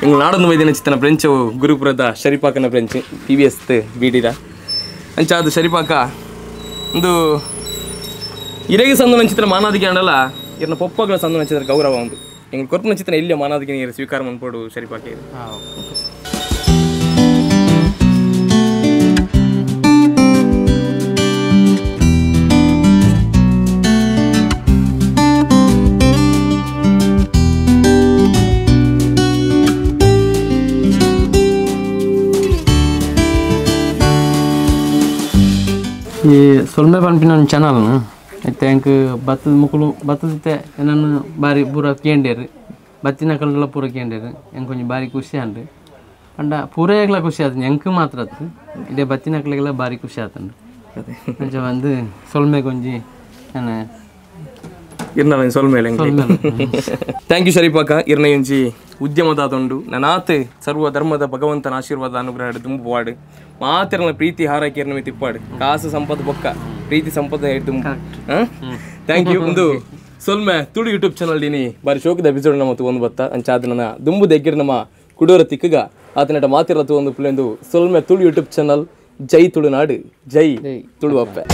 S1: ಹಿಂಗೆ ನಾಡೊಂದು ವೈದ್ಯನ ಚಿತ್ತನ ಫ್ರೆಂಚು ಗುರುಪುರದ ಶರೀಪಾಕನ ಫ್ರೆಂಚ್ PVS ಬೀಡಿದ ಅಂಚಾದ ಶರೀಪಾಕ ಒಂದು ಇರೆಗೆ ಸಂದು ಚಿತ್ರ ಮಾನಾದಿಗೆ ಅಂಡಲ್ಲ ಇರ್ನ ಪೊಪ್ಪಗಳ ಸಂದು ಚಿತ್ರ ಗೌರವ ಒಂದು ಹಿಂಗೆ ಕೊರ್ಪನ ಚಿತ್ರ ಇಲ್ಲೇ ಮಾನಾದಿಗೆ ನೀರು ಸ್ವೀಕಾರ ಮಾಡ್ಕೊಡು ಶರೀಪಾಕೆ
S2: ಈ ಸೊಲ್ಮೆ ಪನ್ಪಿನ ಒಂದು ಚಾನಲ್ನ అయితే ఇంక బత్తు ముక్కలు బత్తుతే నన్ను బారి పూర కేండేరు బತ್ತಿನ ಕಲ್ಲೆಲ್ಲ ಪೂರ ಕೇಂಡೇರು ಹೆಂಗೆ ಕೊಂಚ ಬಾರಿ ಖುಷಿ ಅಂಡ್ರಿ ಅಂಡ ಪೂರ ಎಗ್ಲ ಖುಷಿ ಆಯ್ತು ಹೆಂಗೆ ಮಾತ್ರ ಆಯ್ತು ಇದೇ ಬತ್ತಿನ ಕಲ್ಲೆಲ್ಲ ಬಾರಿ ಖುಷಿ ಆಯ್ತಂಡು ಕೊಂಚ ಬಂದು ಸೊಲ್ಮೆ ಕೊಂಜಿ ನಾನು
S1: ಇರ್ನ ಸೊಲ್ಮೆ ಥ್ಯಾಂಕ್ ಯು ಶರೀಫಾಕ ಇರ್ನ ಒಂಜಿ ಉದ್ಯಮದಾದೊಂಡು ನನಾತ್ ಸರ್ವ ಧರ್ಮದ ಭಗವಂತನ ಆಶೀರ್ವಾದ ಅನುಗ್ರಹ ತುಂಬುವಾಡು ಮಾತಿರನ ಪ್ರೀತಿ ಹಾರೈಕೆ ಇರ್ನ ತಿಪ್ಪಾಡು ಕಾಸು ಸಂಪತ್ತು ಬೊಕ್ಕ ಪ್ರೀತಿ ಸಂಪದ ತುಂಬ ಥ್ಯಾಂಕ್ ಯು ಒಂದು ಸೊಲ್ಮೆ ತುಳು ಯೂಟ್ಯೂಬ್ ಚಾನಲ್ ದೀನಿ ಬಾರಿ ಶೋಕದ ಎಪಿಸೋಡ್ ನಮ್ಮ ತಗೊಂಡು ಬತ್ತ ಅಂಚಾದ ನನ್ನ ದುಂಬು ದೆಗ್ಗಿರ ನಮ್ಮ ಕುಡೋರ ತಿಕ್ಕಗ ಆತನಟ ಮಾತಿರ ತಗೊಂಡು ಪುಲೆಂದು ಸೊಲ್ಮೆ ತುಳು ಯೂಟ್ಯೂಬ್ ಚಾನಲ್ ಜೈ ತುಳುನಾಡು ಜೈ ತುಳು ಅಪ್ಪೆ